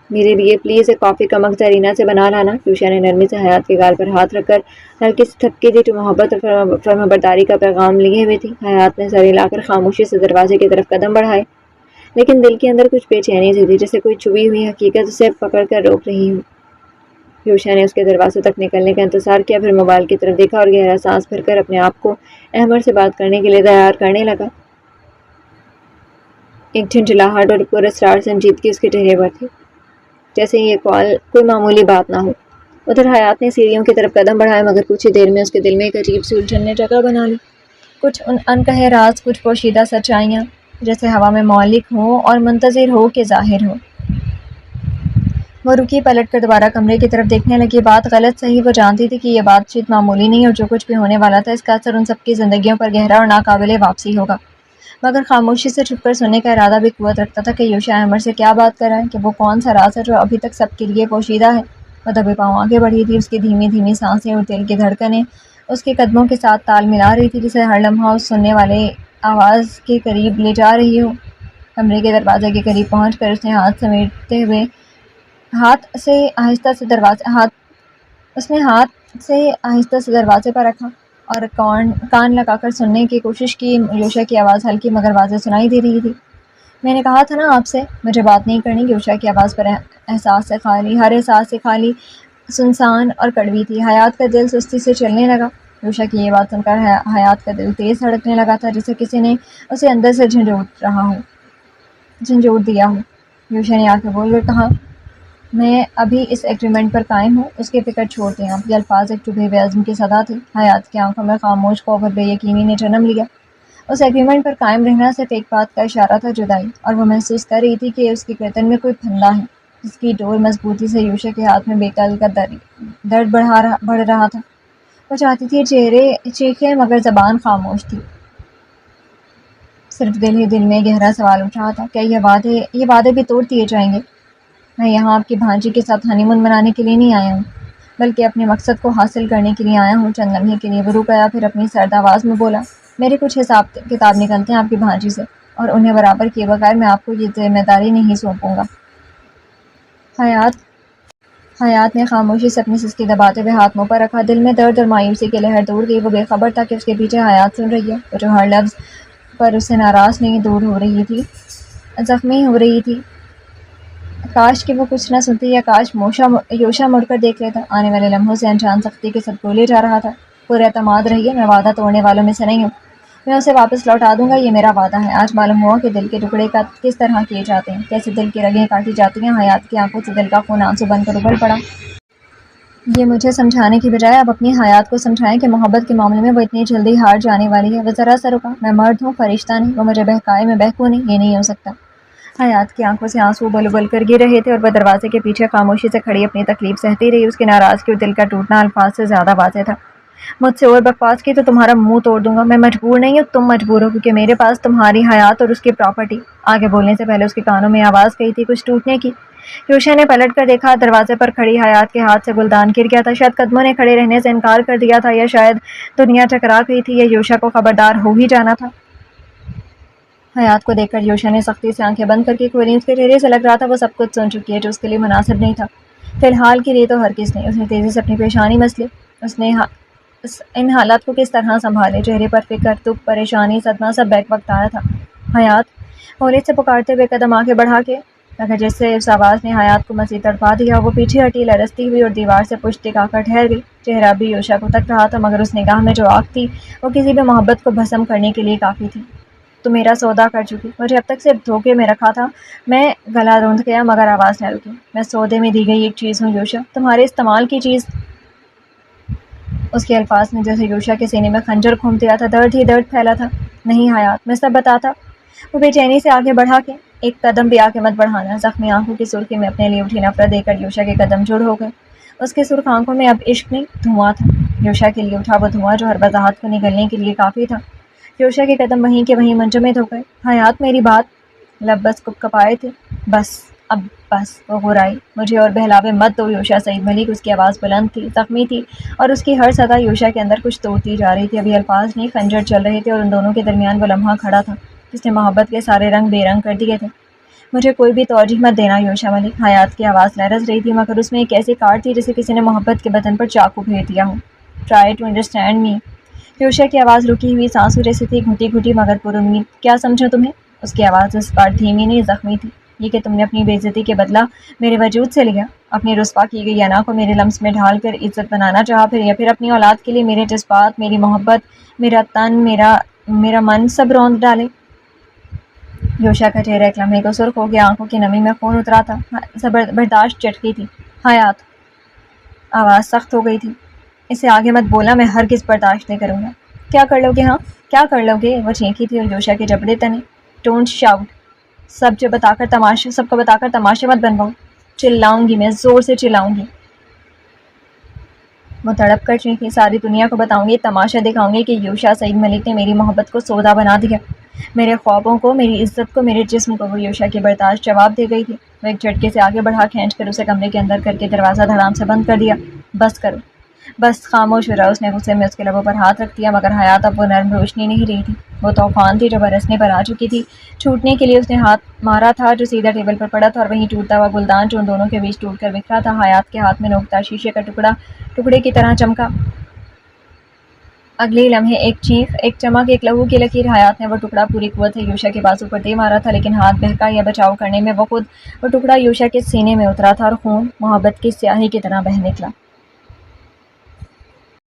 میرے لیے پلیز ایک کافی کم وقت زرینہ سے بنا لانا۔ یوشا نے نرمی سے حیات کے گال پر ہاتھ رکھ کر ہلکی سی تھپکی دی جو محبت اور فرمانبرداری کا پیغام لیے ہوئے تھی۔ حیات نے سر ہلا کر خاموشی سے دروازے کی طرف قدم بڑھائے، لیکن دل کے اندر کچھ بے چینی سی تھی، جیسے کوئی چھپی ہوئی حقیقت اسے پکڑ کر روک رہی ہو۔ یوشا نے اس کے دروازے تک نکلنے کا انتظار کیا، پھر موبائل کی طرف دیکھا اور گہرا سانس بھر کر اپنے آپ کو احمد سے بات کرنے کے لیے تیار کرنے لگا۔ ایک جھنجھلاہٹ اور پراسرار سنجیدگی اس کے چہرے پر تھی، جیسے یہ کال کوئی معمولی بات نہ ہو۔ ادھر حیات نے سیڑھیوں کی طرف قدم بڑھائے، مگر کچھ ہی دیر میں اس کے دل میں ایک عجیب سی الجھن نے جگہ بنا لی۔ کچھ انکہے راز، کچھ پوشیدہ سچائیاں جیسے ہوا میں معلق ہوں اور منتظر ہو کہ ظاہر ہو۔ وہ رکی، پلٹ کر دوبارہ کمرے کی طرف دیکھنے لگی۔ بات غلط صحیح، وہ جانتی تھی کہ یہ بات چیت معمولی نہیں، اور جو کچھ بھی ہونے والا تھا اس کا اثر ان سب کی زندگیوں پر گہرا اور ناقابل واپسی ہوگا۔ مگر خاموشی سے چھپ کر سننے کا ارادہ بھی قوت رکھتا تھا کہ یوشا احمد سے کیا بات کر رہا ہے، کہ وہ کون سا راز ہے جو ابھی تک سب کے لیے پوشیدہ ہے۔ وہ دبے پاؤں آگے بڑھی تھی، اس کی دھیمی دھیمی سانسیں اور دل کی دھڑکنیں اس کے قدموں کے ساتھ تال ملا رہی تھی، جسے ہر لمحہ اس سننے والے آواز کے قریب لے جا رہی ہو۔ کمرے کے دروازے کے قریب پہنچ کر اس نے ہاتھ سے آہستہ سے دروازے پر رکھا اور کان لگا کر سننے کی کوشش کی۔ یوشا کی آواز ہلکی مگر واضح سنائی دے رہی تھی۔ میں نے کہا تھا نا آپ سے مجھے بات نہیں کرنی۔ یوشا کی آواز پر ہر احساس سے خالی سنسان اور کڑوی تھی۔ حیات کا دل سستی سے چلنے لگا۔ یوشا کی یہ بات سن کر حیات کا دل تیز دھڑکنے لگا تھا، جیسے کسی نے اسے اندر سے جھنجھوڑ دیا ہو۔ یوشا نے آنکھیں بول کر کہا، میں ابھی اس ایگریمنٹ پر قائم ہوں، اس کی فکر چھوڑ دیں آپ۔ یہ الفاظ ایک چبھے ہوئے عزم کی صدا تھی۔ حیات کی آنکھوں میں خاموش خوف اور بے یقینی نے جنم لیا۔ اس ایگریمنٹ پر قائم رہنا صرف ایک بات کا اشارہ تھا، جدائی، اور وہ محسوس کر رہی تھی کہ اس کی گردن میں کوئی پھندا ہے جس کی ڈور مضبوطی سے یوشا کے ہاتھ میں بے کل کا درد بڑھ رہا تھا۔ وہ چاہتی تھی چیخے مگر زبان خاموش تھی۔ صرف دل ہی دل میں گہرا سوال اٹھ رہا تھا، کیا یہ وعدے بھی توڑ دیے جائیں گے؟ میں یہاں آپ کی بھانجی کے ساتھ ہنی مون منانے کے لیے نہیں آیا ہوں، بلکہ اپنے مقصد کو حاصل کرنے کے لیے آیا ہوں۔ چند لمحے کے لیے وہ رک گیا، پھر اپنی سرد آواز میں بولا، میرے کچھ حساب کتاب نکلتے ہیں آپ کی بھانجی سے، اور انہیں برابر کیے بغیر میں آپ کو یہ ذمہ داری نہیں سونپوں گا۔ حیات نے خاموشی سے اپنی سسکی دباتے ہوئے ہاتھ منہ پر رکھا۔ دل میں درد اور مایوسی کی لہر دوڑ گئی۔ وہ بے خبر تھا کہ اس کے پیچھے حیات سن رہی ہے، وہ جو ہر لفظ پر اس سے ناراض نہیں، دور ہو رہی تھی، زخمی ہو رہی تھی۔ کاش کہ وہ کچھ نہ سنتی، یا کاش یوشا مڑ کر دیکھ لیتا۔ آنے والے لمحوں سے انجان سختی کے ساتھ بولے جا رہا تھا، پورے اعتماد رہیے، میں وعدہ توڑنے والوں میں سے نہیں ہوں، میں اسے واپس لوٹا دوں گا، یہ میرا وعدہ ہے۔ آج معلوم ہوا کہ دل کے ٹکڑے کس طرح کیے جاتے ہیں، کیسے دل کی رگیں کاٹی جاتی ہیں۔ حیات کی آنکھوں سے دل کا خون آنسو بن کر ابل پڑا۔ یہ مجھے سمجھانے کی بجائے آپ اپنی حیات کو سمجھائیں کہ محبت کے معاملے میں وہ اتنی جلدی ہار جانے والی ہے۔ وہ ذرا سا رکا، میں مرد ہوں، فرشتہ نہیں، وہ مجھے بہکائے میں بہکوں نہیں، یہ نہیں ہو سکتا۔ حیات کی آنکھوں سے آنسو ابل ابل کر گر رہے تھے، اور وہ دروازے کے پیچھے خاموشی سے کھڑی اپنی تکلیف سہتی رہی۔ اس کی ناراضگی اور دل کا ٹوٹنا الفاظ سے زیادہ واضح تھا۔ مجھ سے اور بکواس کی تو تمہارا منہ توڑ دوں گا۔ میں مجبور نہیں ہوں، تم مجبور ہو، کیونکہ میرے پاس تمہاری حیات اور اس کی پراپرٹی۔ آگے بولنے سے پہلے اس کے کانوں میں آواز گئی تھی کچھ ٹوٹنے کی۔ یوشا نے پلٹ کر دیکھا، دروازے پر کھڑی حیات کے ہاتھ سے گلدان گر گیا تھا۔ شاید قدموں نے کھڑے رہنے سے انکار کر دیا تھا، یا شاید دنیا ٹکرا گئی تھی، یا یوشا کو خبردار ہو ہی جانا تھا۔ حیات کو دیکھ کر یوشا نے سختی سے آنکھیں بند کر کے کھولیں۔ اس کے چہرے سے لگ رہا تھا وہ سب کچھ سن چکی ہے جو اس کے لیے مناسب نہیں تھا۔ فی الحال کے لیے تو ہرگز نہیں۔ اس نے تیزی سے اپنی پیشانی مسلی۔ اس نے ان حالات کو کس طرح سنبھالے؟ چہرے پر فکر، دکھ، پریشانی، صدمہ سب بیک وقت آیا تھا۔ حیات! ہولے سے پکارتے ہوئے قدم آگے بڑھا کے لگا جیسے اس آواز نے حیات کو مزید تڑپا دیا۔ وہ پیچھے ہٹی، لرزتی ہوئی، اور دیوار سے پشت ٹکا کر ٹھہر گئی۔ چہرہ بھی یوشا کو تک رہا تھا، مگر اس نگاہ میں جو آگ تھی وہ کسی بھی محبت کو بھسم کرنے کے لیے کافی تھی۔ تو میرا سودا کر چکی، مجھے اب تک صرف دھوکے میں رکھا تھا۔ میں گلا روندھ گیا مگر آواز نہ رکی۔ میں سودے میں دی گئی ایک چیز ہوں یوشا، تمہارے استعمال کی چیز۔ اس کے الفاظ نے جیسے یوشا کے سینے میں خنجر گھونپ دیا تھا، درد ہی درد پھیلا تھا۔ نہیں حیات، میں سب بتاتا۔ وہ بے چینی سے آگے بڑھا کے، ایک قدم بھی آگے مت بڑھانا۔ زخمی آنکھوں کی سرخی میں اپنے لیے اٹھی نفرت دے کر یوشا کے قدم جڑ ہو گئے۔ اس کے سرخ آنکھوں میں اب عشق نہیں، دھواں تھا۔ یوشا کے لیے اٹھا وہ دھواں جو ہر وضاحت کو نگلنے کے لیے کافی تھا۔ یوشا کے قدم وہیں کے وہیں منجمد ہو گئے۔ حیات میری بات، لب بس کپکپائے تھے۔ بس اب بس وہ غرائی مجھے اور بہلاوے مت دو یوشا سعید ملک. اس کی آواز بلند تھی، زخمی تھی اور اس کی ہر صدا یوشا کے اندر کچھ توڑتی جا رہی تھی. ابھی الفاظ نہیں خنجر چل رہے تھے اور ان دونوں کے درمیان وہ لمحہ کھڑا تھا جس نے محبت کے سارے رنگ بے رنگ کر دیے تھے. مجھے کوئی بھی توجہ مت دینا یوشا ملک. حیات کی آواز لرز رہی تھی مگر اس میں ایک ایسی کاٹ تھی جیسے کسی نے محبت کے بدن پر چاقو پھیر دیا ہو. Try to understand me. Yusha کی آواز رکی ہوئی سانسوں جیسی تھی، گھٹی گھٹی مگر پر امید. کیا سمجھوں تمہیں؟ اس کی آواز اس بار دھیمی نہیں زخمی تھی. یہ کہ تم نے اپنی بے عزتی کے بدلہ میرے وجود سے لیا، اپنی رسوا کی گئی انا کو میرے لمس میں ڈھال کر عزت بنانا چاہا، یا پھر اپنی اولاد کے لیے میرے جذبات، میری محبت، میرا تن، میرا من سب روند ڈالے. یوشا کا چہرہ ایک لمحے کو سرخ ہو گیا، آنکھوں کی نمی میں خون اترا تھا. برداشت چٹکی تھی. حیات. آواز سخت ہو گئی تھی. اسے آگے مت بولا، میں ہرگز برداشت نہیں کروں گا. کیا کر لو گے؟ ہاں کیا کر لو گے؟ وہ چینکی تھی اور یوشا کے جبڑے تنے. Don't shout. سب کو بتا کر تماشے مت بنواؤ. چلاؤں گی، میں زور سے چلاؤں گی. وہ تڑپ کر چینکی. ساری دنیا کو بتاؤں گی، تماشا دکھاؤں گی کہ یوشا سعید ملک نے میری محبت کو سودا بنا دیا، میرے خوابوں کو، میری عزت کو، میرے جسم کو. وہ یوشا کی برداشت جواب دے گئی تھی. وہ ایک جھٹکے سے آگے بڑھا، کھینچ کر اسے کمرے کے اندر کر کے دروازہ دھڑام سے بند کر دیا. بس کرو، بس خاموش ہو جاؤ. اس نے غصے میں اس کے لبوں پر ہاتھ رکھ دیا مگر حیات اب وہ نرم روشنی نہیں رہی تھی. وہ طوفان تھی جو برسنے پر آ چکی تھی. چھوٹنے کے لیے اس نے ہاتھ مارا تھا جو سیدھا ٹیبل پر پڑا تھا، اور وہیں ٹوٹتا ہوا گلدان جو ان دونوں کے بیچ ٹوٹ کر بکھرا تھا حیات کے ہاتھ میں نوکتا شیشے کا ٹکڑے کی طرح چمکا. اگلے لمحے ایک چیخ، ایک چمک، ایک لہو کی لکیر. حیات نے وہ ٹکڑا پوری قوت سے یوشا کے بازو پر دے مارا تھا، لیکن ہاتھ بہکا یا بچاؤ کرنے میں وہ ٹکڑا یوشا کے سینے میں اترا تھا اور خون محبت کی سیاہی کی طرح بہہ نکلا.